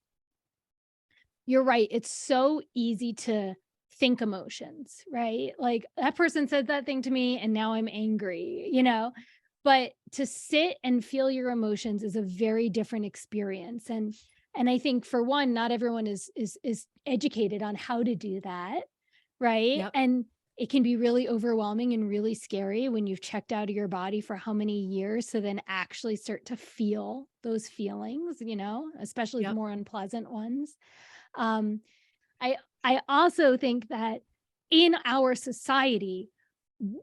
you're right. It's so easy to think emotions, right? Like that person said that thing to me and now I'm angry, but to sit and feel your emotions is a very different experience. And I think for one, not everyone is educated on how to do that. Right. Yep. And it can be really overwhelming and really scary when you've checked out of your body for how many years. So then actually start to feel those feelings, especially the more unpleasant ones. I also think that in our society,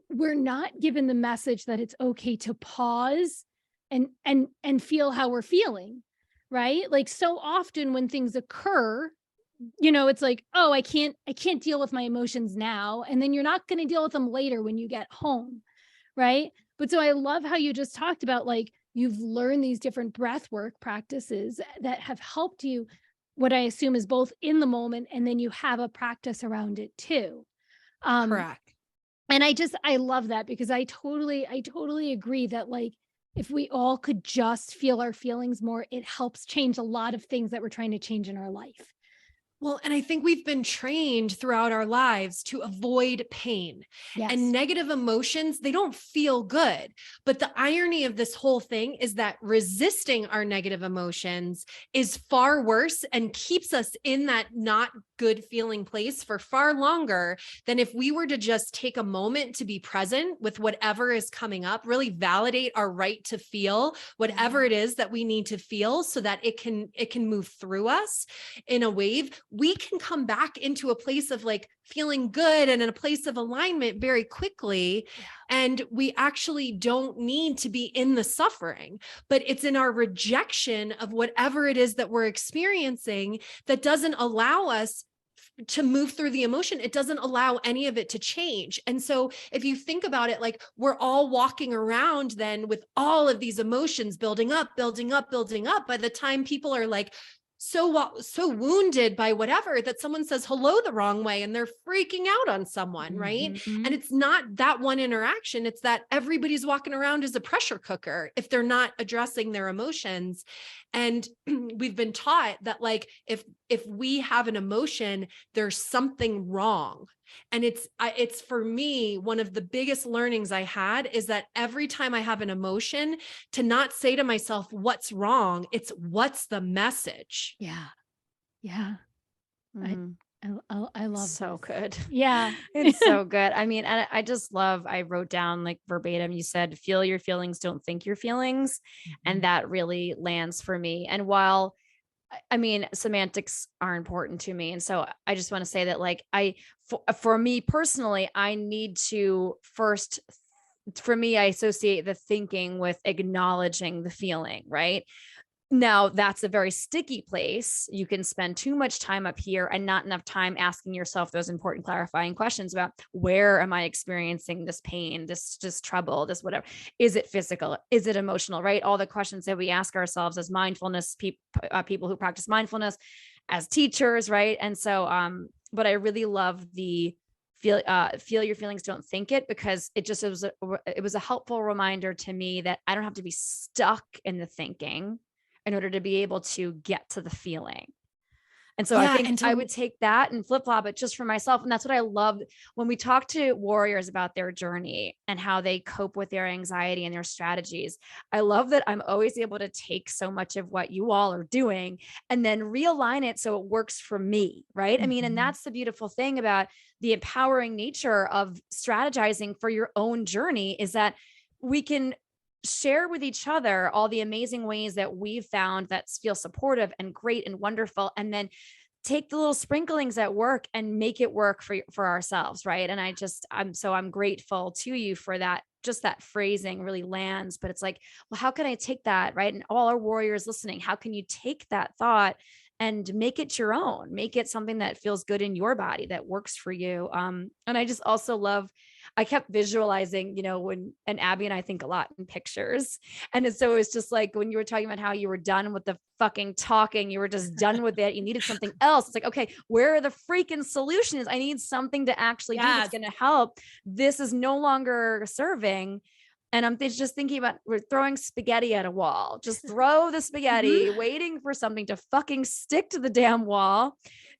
we're not given the message that it's okay to pause and feel how we're feeling, right? Like so often when things occur, it's like, oh, I can't deal with my emotions now. And then you're not going to deal with them later when you get home, right? But so I love how you just talked about like, you've learned these different breath work practices that have helped you, what I assume is both in the moment, and then you have a practice around it too. Correct. And I love that because I totally agree that like, if we all could just feel our feelings more, it helps change a lot of things that we're trying to change in our life. Well, and I think we've been trained throughout our lives to avoid pain. Yes. And negative emotions, they don't feel good. But the irony of this whole thing is that resisting our negative emotions is far worse and keeps us in that not good feeling place for far longer than if we were to just take a moment to be present with whatever is coming up, really validate our right to feel whatever it is that we need to feel so that it can move through us in a wave. We can come back into a place of like feeling good and in a place of alignment very quickly. And we actually don't need to be in the suffering, but it's in our rejection of whatever it is that we're experiencing that doesn't allow us to move through the emotion. It doesn't allow any of it to change. And so if you think about it, like we're all walking around then with all of these emotions building up, building up, building up. By the time people are like, so wounded by whatever, that someone says hello the wrong way and they're freaking out on someone, right? Mm-hmm. And it's not that one interaction. It's that everybody's walking around as a pressure cooker if they're not addressing their emotions. And we've been taught that like, if we have an emotion, there's something wrong. And it's for me, one of the biggest learnings I had is that every time I have an emotion, to not say to myself, what's wrong? It's what's the message? Yeah. Yeah. Mm-hmm. I love so this. good. Yeah. It's so good. I mean, and I just love, I wrote down like verbatim, you said, feel your feelings, don't think your feelings. And that really lands for me. And while I mean, semantics are important to me. And so I just want to say that like, for me personally, I need to first, for me, I associate the thinking with acknowledging the feeling, right? Now, that's a very sticky place. You can spend too much time up here and not enough time asking yourself those important clarifying questions about where am I experiencing this pain, this trouble, this whatever. Is it physical? Is it emotional, right? All the questions that we ask ourselves as mindfulness people who practice mindfulness, as teachers, right? And so, but I really love the feel your feelings, don't think it, because it was a helpful reminder to me that I don't have to be stuck in the thinking in order to be able to get to the feeling. And so I think I would take that and flip flop it just for myself. And that's what I love when we talk to warriors about their journey and how they cope with their anxiety and their strategies. I love that I'm always able to take so much of what you all are doing and then realign it so it works for me, right? I mean, and that's the beautiful thing about the empowering nature of strategizing for your own journey, is that we can share with each other all the amazing ways that we've found that feel supportive and great and wonderful, and then take the little sprinklings that work and make it work for ourselves, right? And I'm grateful to you for that. Just that phrasing really lands, but it's like, well, how can I take that, right? And all our warriors listening, how can you take that thought and make it your own, make it something that feels good in your body, that works for you? And I just also love, I kept visualizing, and Abby and I think a lot in pictures. And so it was just like, when you were talking about how you were done with the fucking talking, you were just done with it. You needed something else. It's like, okay, where are the freaking solutions? I need something to actually do that's going to help. This is no longer serving. And I'm just thinking about, we're throwing spaghetti at a wall. Just throw the spaghetti, waiting for something to fucking stick to the damn wall.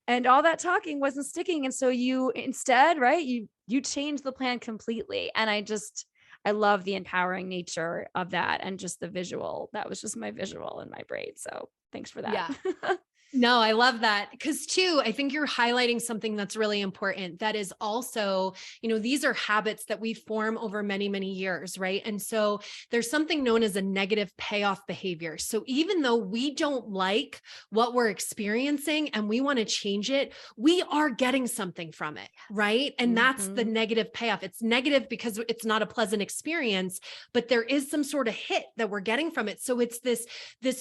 And all that talking wasn't sticking. And so you instead, right, you changed the plan completely. And I love the empowering nature of that, and just the visual. That was just my visual in my brain. So thanks for that. Yeah. No, I love that. Because too, I think you're highlighting something that's really important. That is also, these are habits that we form over many, many years, right? And so there's something known as a negative payoff behavior. So even though we don't like what we're experiencing and we want to change it, we are getting something from it, right? And that's the negative payoff. It's negative because it's not a pleasant experience, but there is some sort of hit that we're getting from it. So it's this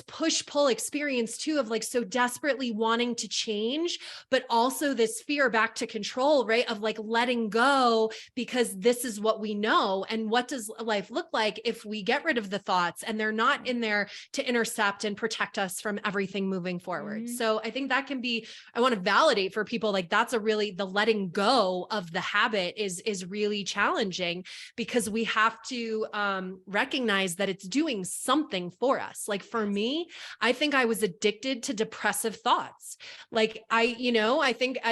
push-pull experience too, of like, so desperately wanting to change, but also this fear back to control, right? Of like letting go, because this is what we know. And what does life look like if we get rid of the thoughts and they're not in there to intercept and protect us from everything moving forward? So I think that can be, I want to validate for people, like that's the letting go of the habit is really challenging, because we have to recognize that it's doing something for us. Like for me, I think I was addicted to depressive thoughts. Like I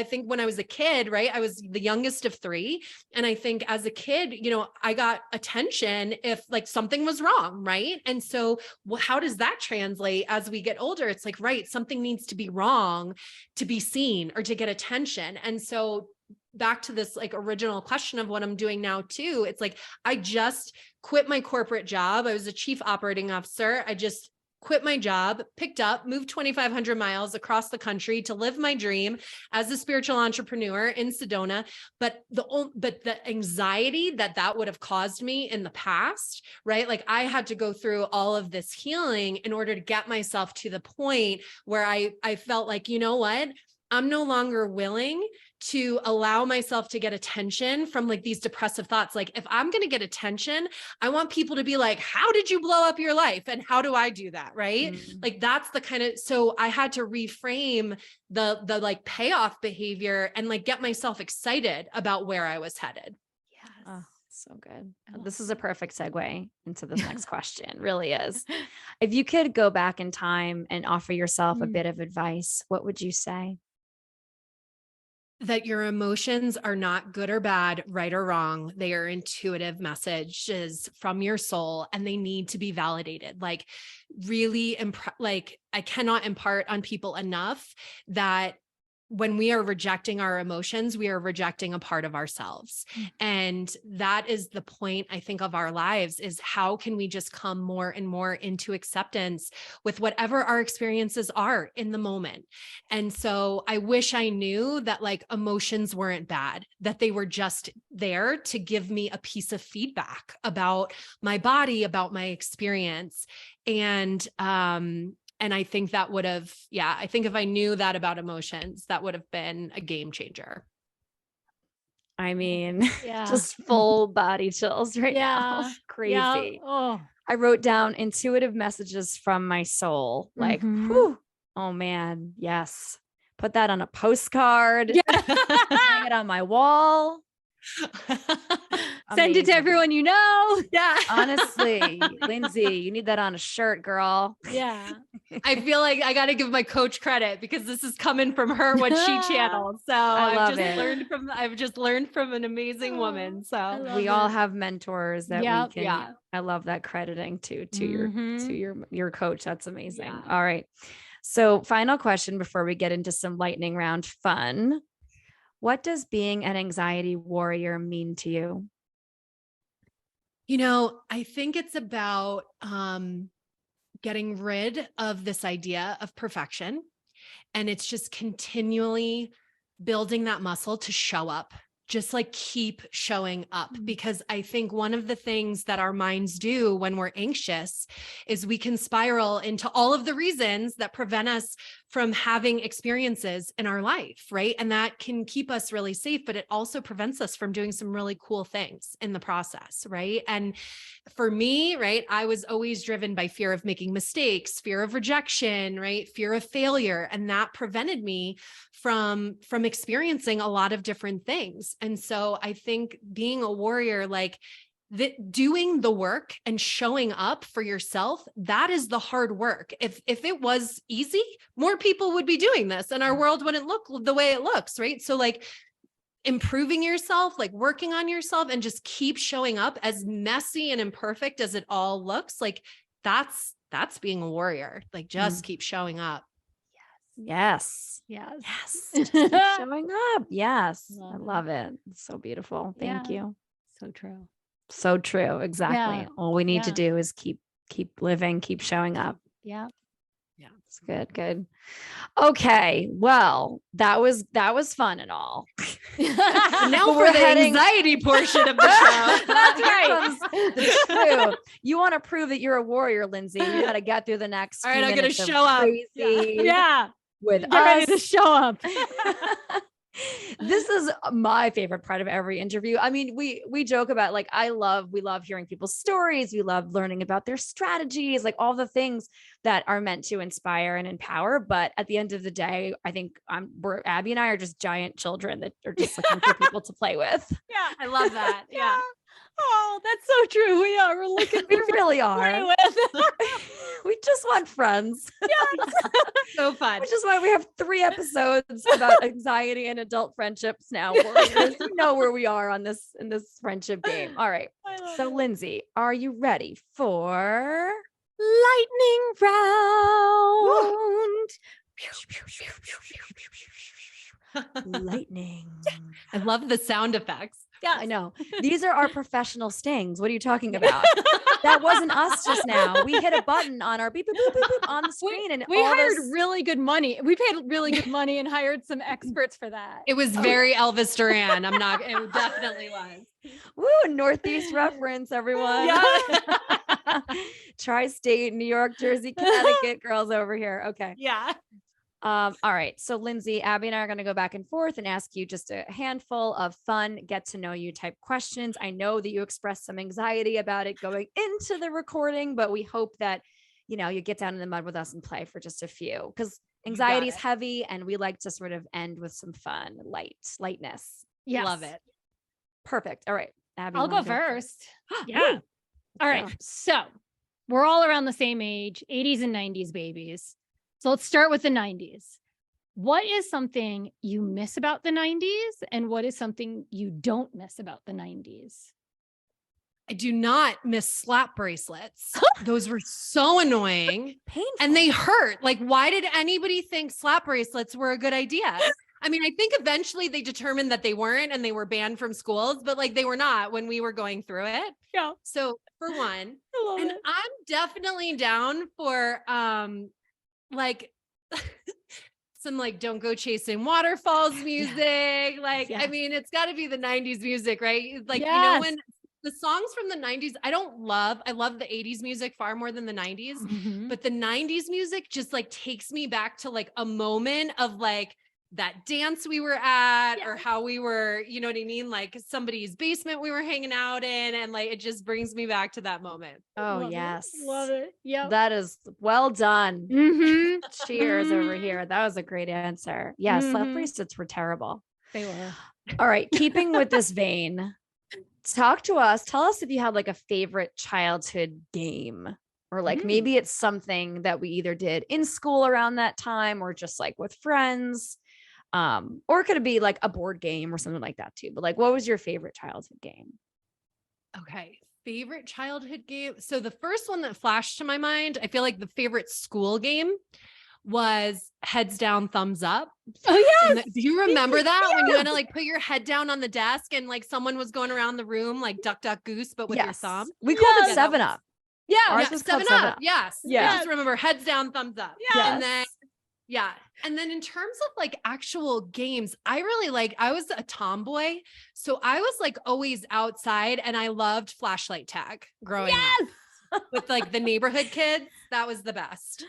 think when I was a kid, right, I was the youngest of three. And I think as a kid, I got attention if like something was wrong. Right. And so how does that translate as we get older? It's like, right, something needs to be wrong to be seen or to get attention. And so back to this like original question of what I'm doing now too, it's like, I just quit my corporate job. I was a chief operating officer. I just quit my job, picked up, moved 2,500 miles across the country to live my dream as a spiritual entrepreneur in Sedona. But the anxiety that would have caused me in the past, right? Like I had to go through all of this healing in order to get myself to the point where I felt like, you know what? I'm no longer willing to allow myself to get attention from like these depressive thoughts. Like if I'm going to get attention, I want people to be like, how did you blow up your life? And how do I do that? Right. Like that's the kind of, so I had to reframe the like payoff behavior and like get myself excited about where I was headed. Yes. Oh, so good. This is a perfect segue into this next question. Really is. If you could go back in time and offer yourself a bit of advice, what would you say? That your emotions are not good or bad, right or wrong. They are intuitive messages from your soul and they need to be validated. Like really, like I cannot impart on people enough that when we are rejecting our emotions, we are rejecting a part of ourselves. And that is the point, I think, of our lives is how can we just come more and more into acceptance with whatever our experiences are in the moment. And so I wish I knew that like emotions weren't bad, that they were just there to give me a piece of feedback about my body, about my experience. And I think that would have, I think if I knew that about emotions, that would have been a game changer. I mean, just full body chills right now. Crazy. Yeah. Oh. I wrote down intuitive messages from my soul. Like, whew, oh man, yes. Put that on a postcard. Hang it on my wall. Send it to everyone you know. Yeah. Honestly, Lindsay, you need that on a shirt, girl. Yeah. I feel like I got to give my coach credit because this is coming from her, what she channeled. So I've just learned from an amazing woman. So we all have mentors that we can. Yeah. I love that crediting to your coach. That's amazing. Yeah. All right. So final question before we get into some lightning round fun. What does being an anxiety warrior mean to you? You know, I think it's about getting rid of this idea of perfection. And it's just continually building that muscle to show up, just like keep showing up. Because I think one of the things that our minds do when we're anxious is we can spiral into all of the reasons that prevent us from having experiences in our life, right? And that can keep us really safe, but it also prevents us from doing some really cool things in the process, right? And for me, right, I was always driven by fear of making mistakes, fear of rejection, right? Fear of failure. And that prevented me from experiencing a lot of different things. And so I think being a warrior, like that, doing the work and showing up for yourself, that is the hard work. If it was easy, more people would be doing this and our world wouldn't look the way it looks, right? So like improving yourself, like working on yourself and just keep showing up as messy and imperfect as it all looks, like that's being a warrior. Like just keep showing up. Yes. Just keep showing up. Yes. I love it. It's so beautiful. Thank you. So true. So true. Exactly. Yeah. All we need to do is keep living, keep showing up. Yeah. It's good. Good. Okay. Well, that was fun and all. Now for the anxiety portion of the show. That's right. You want to prove that you're a warrior, Lindsay. You got to get through the next. All right. I'm going to show up. With Get ready to show up. This is my favorite part of every interview. I mean, we joke about like, we love hearing people's stories. We love learning about their strategies, like all the things that are meant to inspire and empower. But at the end of the day, I think Abby and I are just giant children that are just looking for people to play with. Yeah. I love that. Yeah. Oh, that's so true. We are. We're looking. We really are. We just want friends. Yeah. So fun. Which is why we have 3 episodes about anxiety and adult friendships now. Warriors. You know where we are in this friendship game. All right. So Lindsay, are you ready for lightning round? Lightning. I love the sound effects. Yeah, I know. These are our professional stings. What are you talking about? That wasn't us just now. We hit a button on our beep, boop, boop, boop, boop on the screen. And we hired really good money. We paid really good money and hired some experts for that. It was very Elvis Duran. It definitely was. Woo, Northeast reference, everyone. Yeah. Tri-state, New York, Jersey, Connecticut girls over here. Okay. Yeah. All right. So Lindsay, Abby and I are going to go back and forth and ask you just a handful of fun, get to know you type questions. I know that you expressed some anxiety about it going into the recording, but we hope that, you get down in the mud with us and play for just a few, because anxiety is heavy and we like to sort of end with some fun, lightness. Yes. Love it. Perfect. All right. Abby, I'll go first. Yeah. All right. So we're all around the same age, 80s and 90s babies. So let's start with the 90s. What is something you miss about the 90s? And what is something you don't miss about the 90s? I do not miss slap bracelets. Those were so annoying. Painful. And they hurt. Like, why did anybody think slap bracelets were a good idea? I mean, I think eventually they determined that they weren't and they were banned from schools, but like they were not when we were going through it. Yeah. So for one, and I'm definitely down for like some like don't go chasing waterfalls music. Like, I mean, it's got to be the 90s music, right? Like, when the songs from the 90s, I love the 80s music far more than the 90s, but the 90s music just like takes me back to like a moment of like that dance we were at or how we were, you know what I mean? Like somebody's basement we were hanging out in. And like, it just brings me back to that moment. Oh, yes. Love it. Yeah. That is well done. Cheers over here. That was a great answer. Yeah. Slap bracelets were terrible. They were. All right. Keeping with this vein, talk to us. Tell us if you had like a favorite childhood game, or like maybe it's something that we either did in school around that time or just like with friends. Or could it be like a board game or something like that too? But like, what was your favorite childhood game? Okay. Favorite childhood game. So the first one that flashed to my mind, I feel like the favorite school game was heads down, thumbs up. Oh yeah. Do you remember that when you had to like put your head down on the desk and like someone was going around the room, like duck, duck, goose, but with your thumb? We called it 7-Up. Yeah. Ours was called 7-Up. Yes. Yeah. I just remember heads down, thumbs up. Yes. And then in terms of like actual games, I was a tomboy. So I was like always outside and I loved flashlight tag growing up with like the neighborhood kids. That was the best.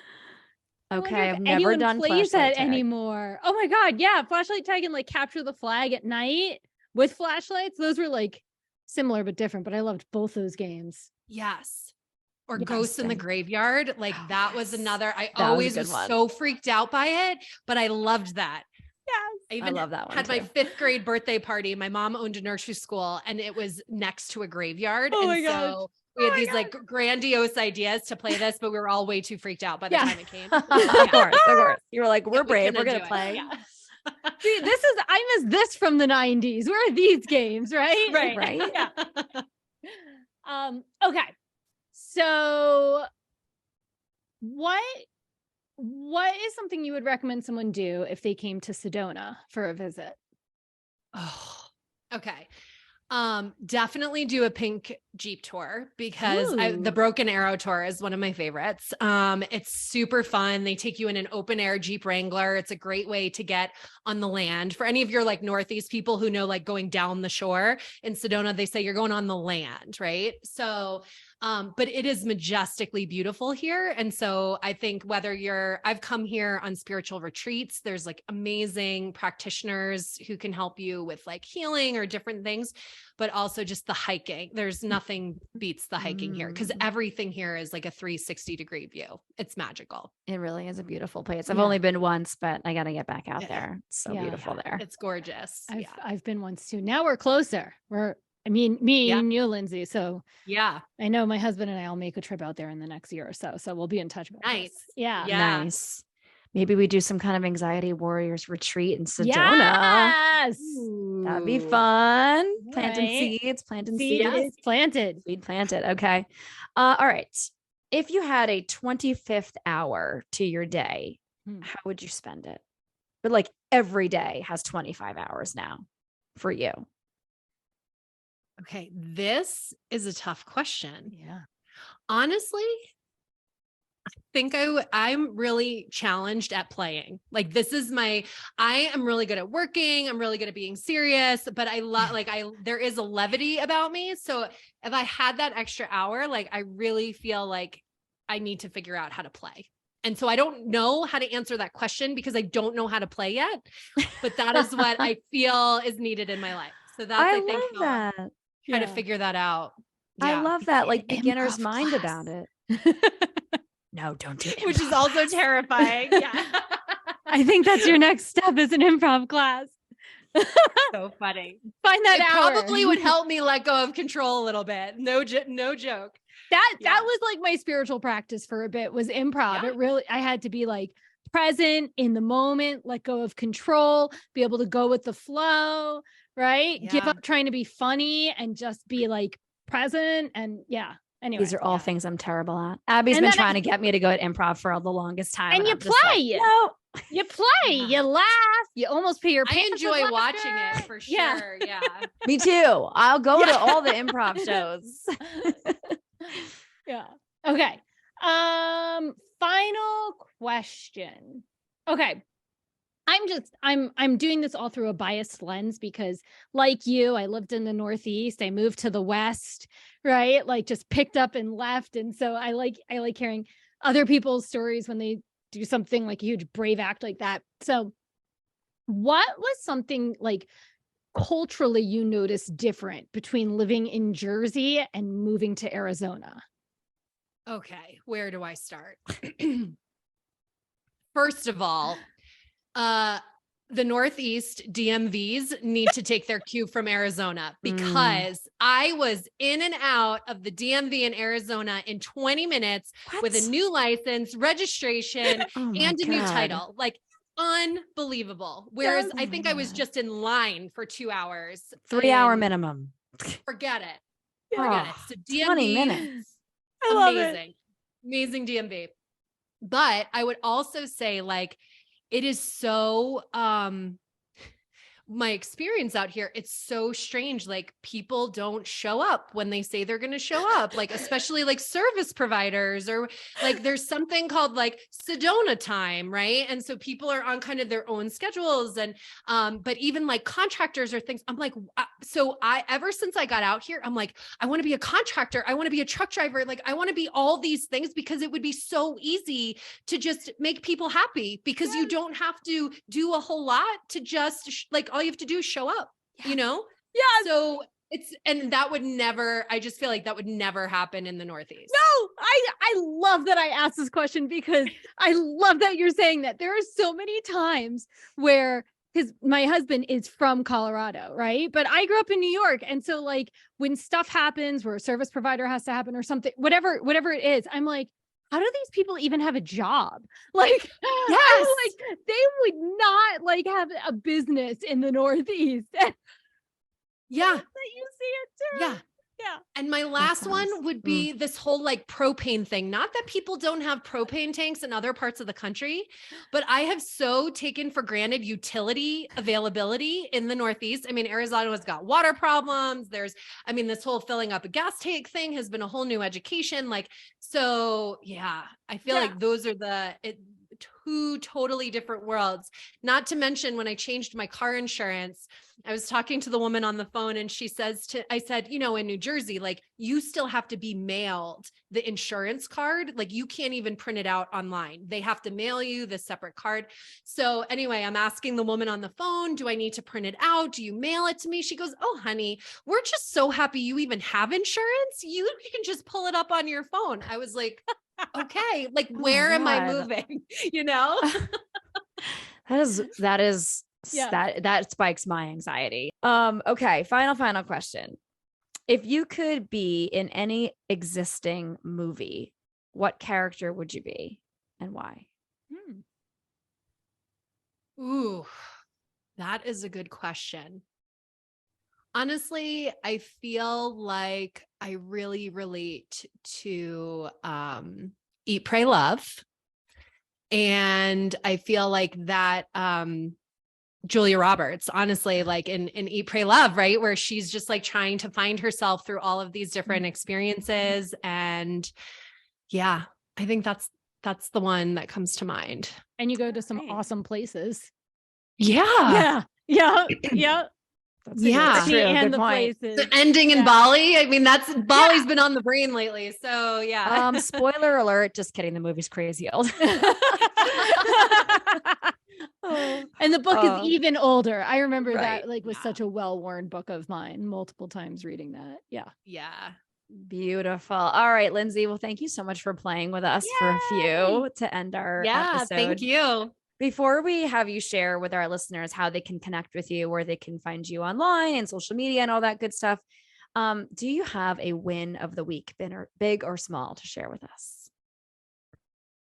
Okay. I've never done plays flashlight that tag anymore. Oh my God. Yeah. Flashlight tag and like capture the flag at night with flashlights. Those were like similar, but different, but I loved both those games. Yes. Or Ghosts in the Graveyard. Like that was another, I that always was so freaked out by it, but I loved that. Yes. I love that one. Had my 5th grade birthday party. My mom owned a nursery school and it was next to a graveyard. Oh and my so gosh. we had these like grandiose ideas to play this, but we were all way too freaked out by the time it came. Of course. You were like, we're brave. We're going to play. See, I miss this from the 90s. Where are these games? Right. Right. Yeah. Okay. So what is something you would recommend someone do if they came to Sedona for a visit? Oh, okay. Definitely do a pink Jeep tour because the Broken Arrow tour is one of my favorites. It's super fun. They take you in an open air Jeep Wrangler. It's a great way to get on the land. For any of your like Northeast people who know, like going down the shore in Sedona, they say you're going on the land, right? So, but it is majestically beautiful here. And so I think I've come here on spiritual retreats, there's like amazing practitioners who can help you with like healing or different things, but also just the hiking. There's nothing beats the hiking here because everything here is like a 360-degree view. It's magical. It really is a beautiful place. I've only been once, but I got to get back out there. It's so beautiful there. It's gorgeous. I've been once too. Now we're closer. Me and you, Lindsay. So I know my husband and I will make a trip out there in the next year or so. So we'll be in touch about this. Yeah. Nice. Maybe we do some kind of anxiety warriors retreat in Sedona. Yes. That'd be fun. Right. Planting seeds. Planted. Seed planted. Okay. All right. If you had a 25th hour to your day, how would you spend it? But like every day has 25 hours now for you. Okay. This is a tough question. Yeah. Honestly, I think I'm really challenged at playing. Like I am really good at working. I'm really good at being serious, but there is a levity about me. So if I had that extra hour, like I really feel like I need to figure out how to play. And so I don't know how to answer that question because I don't know how to play yet, but that is what I feel is needed in my life. So that's, I think, love that. Try to figure that out. I love that, like beginner's Improv mind class. about it. No, don't do it. Which is also terrifying. Yeah. I think that's your next step is an improv class. So funny. Find that It hour. probably would help me let go of control a little bit. No joke. That Yeah. was like my spiritual practice for a bit was improv. Yeah. It really, I had to be like present in the moment, let go of control, be able to go with the flow, right? Give Yeah. up trying to be funny and just be like present. And yeah. Anyway. These are all things I'm terrible at. Abby's And been then trying to get me to go at improv for the longest time. And you I'm just like, play. no. You play, Yeah. you laugh, you almost pee your I pants. with enjoy watching laughter. it for Yeah. sure. Yeah. Me too. I'll go Yeah. to all the improv shows. Yeah. Okay. Final question. Okay. I'm doing this all through a biased lens because like you, I lived in the Northeast. I moved to the West, right? Like just picked up and left. And so I like hearing other people's stories when they do something like a huge brave act like that. So what was something like culturally you noticed different between living in Jersey and moving to Arizona? Okay. Where do I start? First of all, the Northeast DMVs need to take their cue from Arizona because I was in and out of the DMV in Arizona in 20 minutes with a new license, registration, and a new title. Like unbelievable. Whereas I think I was just in line for 2 hours. 3 hour minimum. Forget it. Oh, Forget it. So DMV, 20 minutes. I love amazing. Amazing DMV. But I would also say like, it is so, my experience out here, it's so strange. Like people don't show up when they say they're going to show up, like, especially like service providers or like there's something called like Sedona time. Right. And so people are on kind of their own schedules and, but even like contractors or things, I'm like, ever since I got out here, I'm like, I want to be a contractor. I want to be a truck driver. Like I want to be all these things because it would be so easy to just make people happy because you don't have to do a whole lot to just like, all you have to do is show up, you know? Yeah. So and that would never, I just feel like that would never happen in the Northeast. No, I love that I asked this question because I love that you're saying that. There are so many times where, because my husband is from Colorado, right? But I grew up in New York. And so like when stuff happens where a service provider has to happen or something, whatever it is, I'm like, how do these people even have a job? Like, yes, like they would not like have a business in the Northeast. Yeah. That you see it too. Yeah. Yeah. And my last one would be this whole like propane thing. Not that people don't have propane tanks in other parts of the country, but I have so taken for granted utility availability in the Northeast. I mean, Arizona has got water problems. This whole filling up a gas tank thing has been a whole new education. Like, so yeah, I feel like those are two totally different worlds. Not to mention when I changed my car insurance, I was talking to the woman on the phone and I said, you know, in New Jersey, like you still have to be mailed the insurance card. Like you can't even print it out online. They have to mail you the separate card. So anyway, I'm asking the woman on the phone, do I need to print it out? Do you mail it to me? She goes, oh, honey, we're just so happy you even have insurance. You can just pull it up on your phone. I was like, okay, like where am I moving? You know? That spikes my anxiety. Okay. Final question. If you could be in any existing movie, what character would you be and why? Ooh, that is a good question. Honestly, I feel like I really relate to Eat, Pray, Love. And I feel like that Julia Roberts, honestly, like in Eat, Pray, Love, right? Where she's just like trying to find herself through all of these different experiences. And yeah, I think that's the one that comes to mind. And you go to some awesome places. Yeah. Yeah. That's Yeah. true. and Good the point. places. The ending in Yeah. Bali. I mean, Bali's been on the brain lately. So yeah. Spoiler alert, just kidding. The movie's crazy old. Oh, And the book is oh, even older. I remember right. that like was Yeah. such a well-worn book of mine, multiple times reading that. Yeah. Yeah. beautiful. All right, Lindsay. Well, thank you so much for playing with us for a few to end our Yeah. episode. Thank you. Before we have you share with our listeners how they can connect with you, where they can find you online and social media and all that good stuff, do you have a win of the week, big or small, to share with us?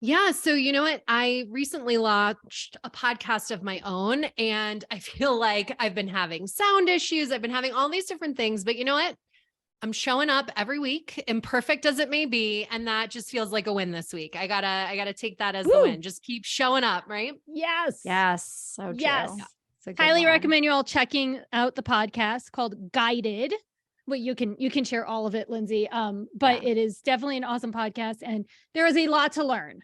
Yeah. So, you know what? I recently launched a podcast of my own, and I feel like I've been having sound issues. I've been having all these different things, but you know what? I'm showing up every week, imperfect as it may be. And that just feels like a win this week. I gotta take that as the win. Just keep showing up. Right. Yes. Yes. So Yes. true. It's a good Highly one. recommend you all checking out the podcast called Guided. Well, you can share all of it, Lindsay. But Yeah. it is definitely an awesome podcast, and there is a lot to learn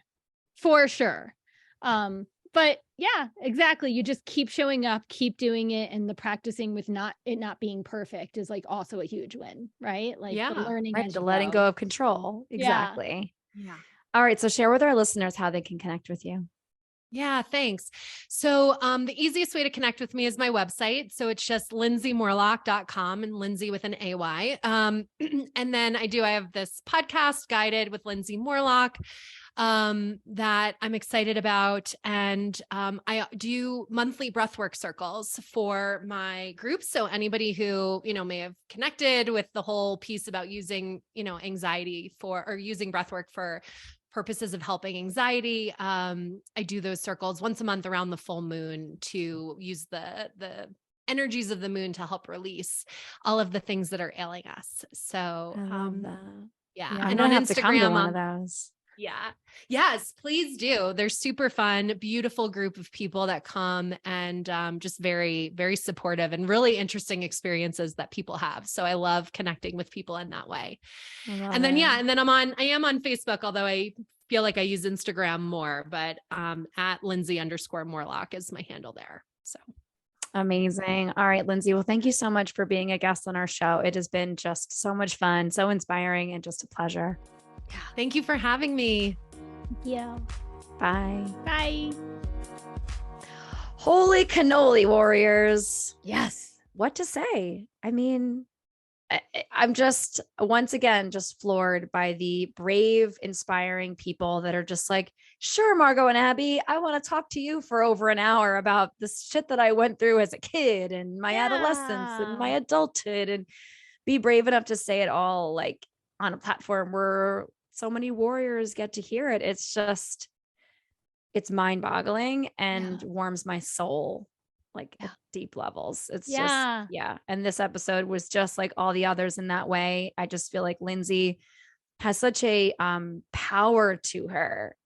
for sure. But yeah, exactly. You just keep showing up, keep doing it, and the practicing with not being perfect is like also a huge win, right? Like the learning, right. as The you letting go. go of control. Yeah. Exactly. Yeah. All right. So share with our listeners how they can connect with you. Yeah, thanks. So the easiest way to connect with me is my website. So it's just lindsaymorlock.com, and Lindsay with an AY. And then I have this podcast, Guided with Lindsay Morlock, that I'm excited about. And I do monthly breathwork circles for my groups. So anybody who, may have connected with the whole piece about using, anxiety or using breathwork for purposes of helping anxiety. I do those circles once a month around the full moon to use the energies of the moon to help release all of the things that are ailing us. So, I love that. yeah. I'm And gonna on have to come to Instagram, one of those. yeah. Yes, please do. They're super fun, beautiful group of people that come, and just very, very supportive and really interesting experiences that people have. So I love connecting with people in that way. And then, and then I am on Facebook, although I feel like I use Instagram more, but at Lindsay_Morlock is my handle there. So amazing. All right, Lindsay. Well, thank you so much for being a guest on our show. It has been just so much fun, so inspiring, and just a pleasure. yeah, thank you for having me. Yeah. Bye. Bye. Holy cannoli, warriors. Yes. What to say? I mean, I'm just once again just floored by the brave, inspiring people that are just like, sure, Margot and Abby, I want to talk to you for over an hour about the shit that I went through as a kid and my adolescence and my adulthood, and be brave enough to say it all like on a platform where so many warriors get to hear it. It's mind-boggling and warms my soul like at deep levels. It's just, And this episode was just like all the others in that way. I just feel like Lindsay has such a power to her.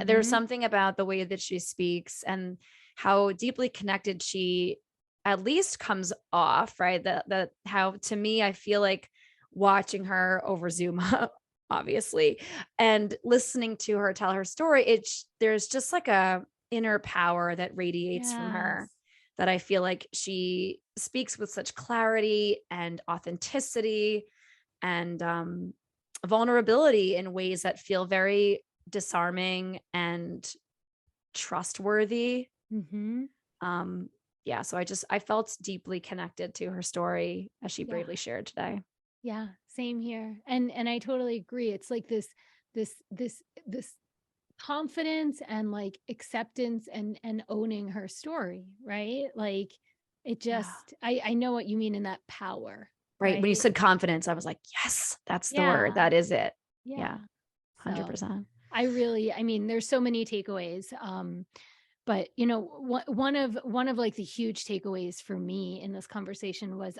There's something about the way that she speaks and how deeply connected she at least comes off, right? That how, to me, I feel like watching her over Zoom, obviously, and listening to her tell her story, there's just like a inner power that radiates from her, that I feel like she speaks with such clarity and authenticity and vulnerability in ways that feel very disarming and trustworthy. So I felt deeply connected to her story as she bravely shared today. Yeah, same here. And I totally agree. It's like this confidence and like acceptance and owning her story, right? Like it just I know what you mean in that power. Right. When you said confidence, I was like, yes, that's the word. That is it. Yeah. 100%. So, I mean, there's so many takeaways. But one of like the huge takeaways for me in this conversation was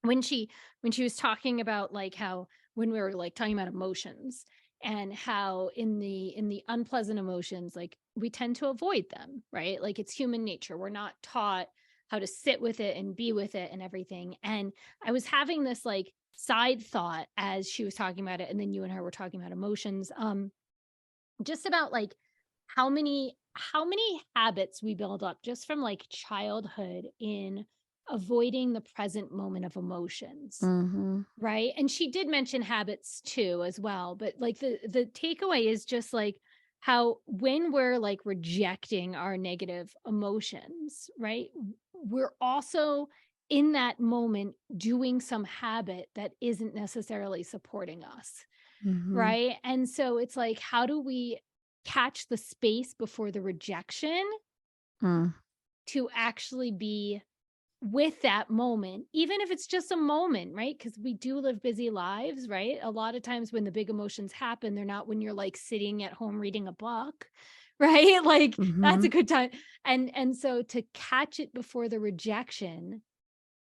when she was talking about like how when we were like talking about emotions and how in the unpleasant emotions, like we tend to avoid them, right? Like it's human nature. We're not taught how to sit with it and be with it and everything. And I was having this like side thought as she was talking about it, and then you and her were talking about emotions, just about like how many habits we build up just from like childhood in avoiding the present moment of emotions. Mm-hmm. Right. And she did mention habits too, as well. But like the takeaway is just like how when we're like rejecting our negative emotions, right, we're also in that moment doing some habit that isn't necessarily supporting us. Mm-hmm. Right. And so it's like, how do we catch the space before the rejection to actually be with that moment, even if it's just a moment, right? Because we do live busy lives, right? A lot of times when the big emotions happen, they're not when you're like sitting at home reading a book, right? Like that's a good time. And so to catch it before the rejection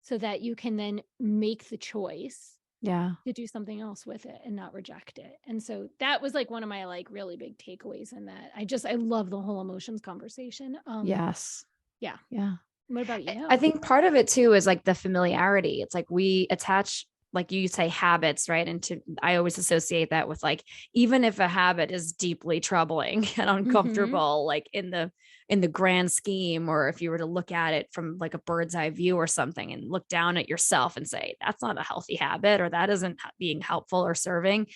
so that you can then make the choice to do something else with it and not reject it. And so that was like one of my like really big takeaways in that. I love the whole emotions conversation. Yes. Yeah. Yeah. What about you? I think part of it too is like the familiarity. It's like we attach, like you say, habits, right? I always associate that with like, even if a habit is deeply troubling and uncomfortable, like in the grand scheme, or if you were to look at it from like a bird's eye view or something and look down at yourself and say, that's not a healthy habit, or that isn't being helpful or serving,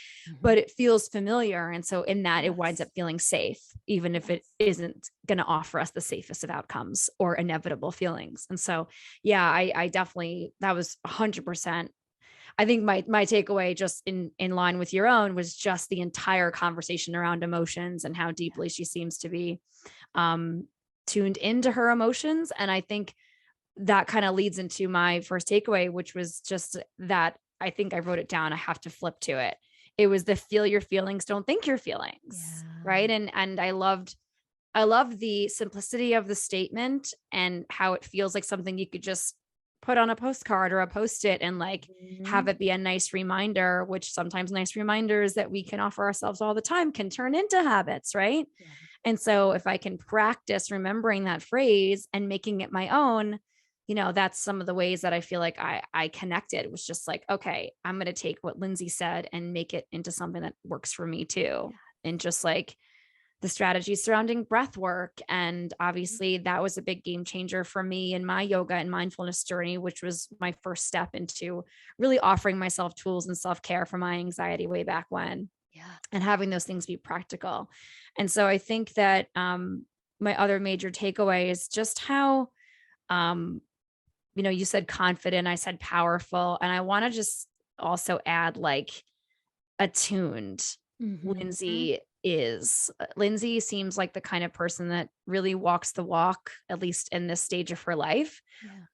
but it feels familiar. And so in that, it winds up feeling safe, even if it isn't going to offer us the safest of outcomes or inevitable feelings. And so, yeah, I definitely, that was 100%. I think my takeaway, just in line with your own, was just the entire conversation around emotions and how deeply she seems to be tuned into her emotions. And I think that kind of leads into my first takeaway, which was just that I think I wrote it down. I have to flip to it. It was the feel your feelings, don't think your feelings. Right. And I loved the simplicity of the statement and how it feels like something you could just put on a postcard or a post-it and like have it be a nice reminder, which sometimes nice reminders that we can offer ourselves all the time can turn into habits, right? Yeah. And so if I can practice remembering that phrase and making it my own, that's some of the ways that I feel like I connected. It was just like, okay, I'm going to take what Lindsay said and make it into something that works for me too. And just like the strategies surrounding breath work. And obviously that was a big game changer for me in my yoga and mindfulness journey, which was my first step into really offering myself tools and self-care for my anxiety way back when, and having those things be practical. And so I think that my other major takeaway is just how, you said confident, I said powerful. And I want to just also add like attuned. Lindsay seems like the kind of person that really walks the walk, at least in this stage of her life.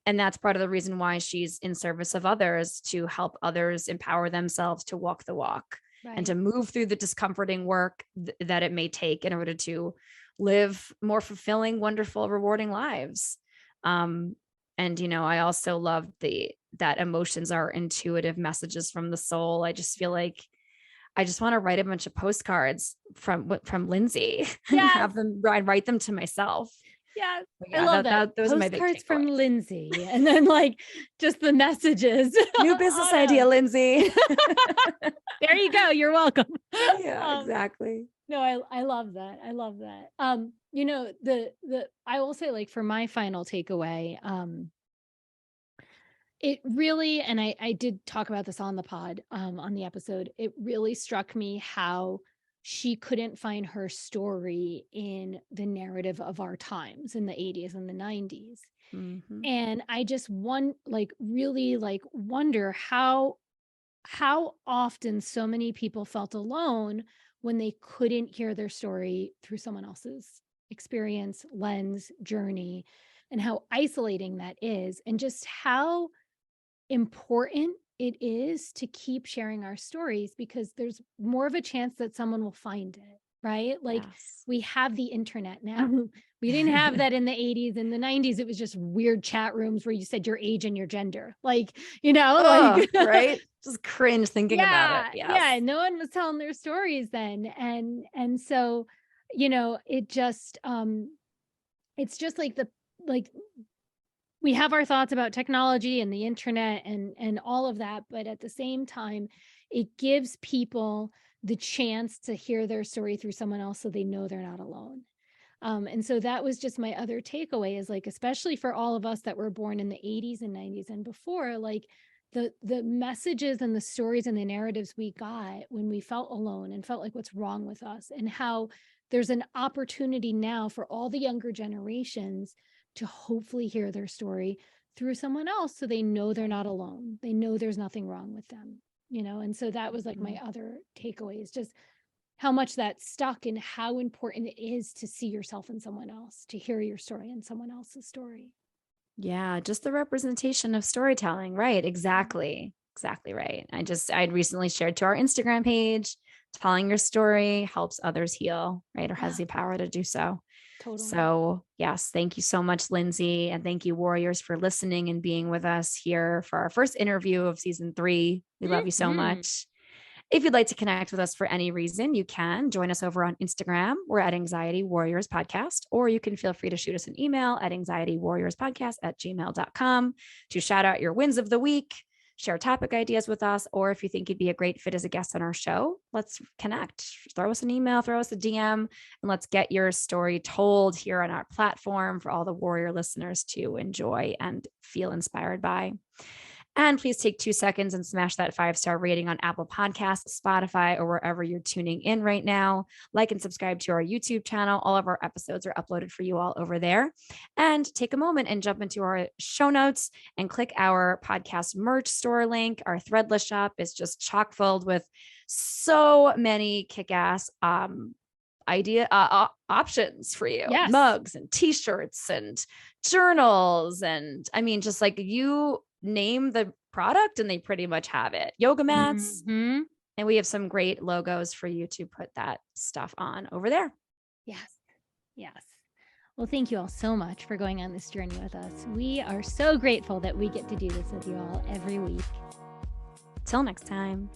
And that's part of the reason why she's in service of others, to help others empower themselves to walk the walk and to move through the discomforting work that it may take in order to live more fulfilling, wonderful, rewarding lives. I also love that emotions are intuitive messages from the soul. I just feel like I just want to write a bunch of postcards from Lindsay and have them write them to myself. Yeah, I love that. Those postcards from Lindsay, and then like just the messages. New business idea, Lindsay. There you go. You're welcome. Yeah, exactly. No, I love that. I love that. I will say, like, for my final takeaway, it really, and I did talk about this on the pod, on the episode, it really struck me how she couldn't find her story in the narrative of our times in the 80s and the 90s. And I just really wonder how often so many people felt alone when they couldn't hear their story through someone else's experience, lens, journey, and how isolating that is, and just how important it is to keep sharing our stories, because there's more of a chance that someone will find it, right? Like we have the internet now. We didn't have that in the 80s and the 90s. It was just weird chat rooms where you said your age and your gender, right? Just cringe thinking about it. Yeah. No one was telling their stories then. And so, it just, it's just like we have our thoughts about technology and the internet and all of that, but at the same time, it gives people the chance to hear their story through someone else so they know they're not alone. And so that was just my other takeaway is like, especially for all of us that were born in the 80s and 90s and before, like the messages and the stories and the narratives we got when we felt alone and felt like what's wrong with us, and how there's an opportunity now for all the younger generations to hopefully hear their story through someone else, so they know they're not alone. They know there's nothing wrong with them, you know? And so that was like my other takeaway, is just how much that stuck and how important it is to see yourself in someone else, to hear your story in someone else's story. Yeah, just the representation of storytelling. Right. Exactly. Exactly right. I'd recently shared to our Instagram page, telling your story helps others heal, right? Or has the power to do so. Totally. So yes, thank you so much, Lindsay. And thank you, Warriors, for listening and being with us here for our first interview of season 3. We love you so much. If you'd like to connect with us for any reason, you can join us over on Instagram. We're at Anxiety Warriors Podcast, or you can feel free to shoot us an email at anxietywarriorspodcast@gmail.com to shout out your wins of the week, share topic ideas with us, or if you think you'd be a great fit as a guest on our show, let's connect. Throw us an email, throw us a DM, and let's get your story told here on our platform for all the warrior listeners to enjoy and feel inspired by. And please take 2 seconds and smash that 5-star rating on Apple Podcasts, Spotify, or wherever you're tuning in right now. Like and subscribe to our YouTube channel. All of our episodes are uploaded for you all over there. And take a moment and jump into our show notes and click our podcast merch store link. Our Threadless shop is just chock filled with so many kick-ass options for you. Yes. Mugs and t-shirts and journals. And I mean, just like you name the product and they pretty much have it. Yoga mats. And we have some great logos for you to put that stuff on over there. Yes. Yes. Well, thank you all so much for going on this journey with us. We are so grateful that we get to do this with you all every week. Till next time.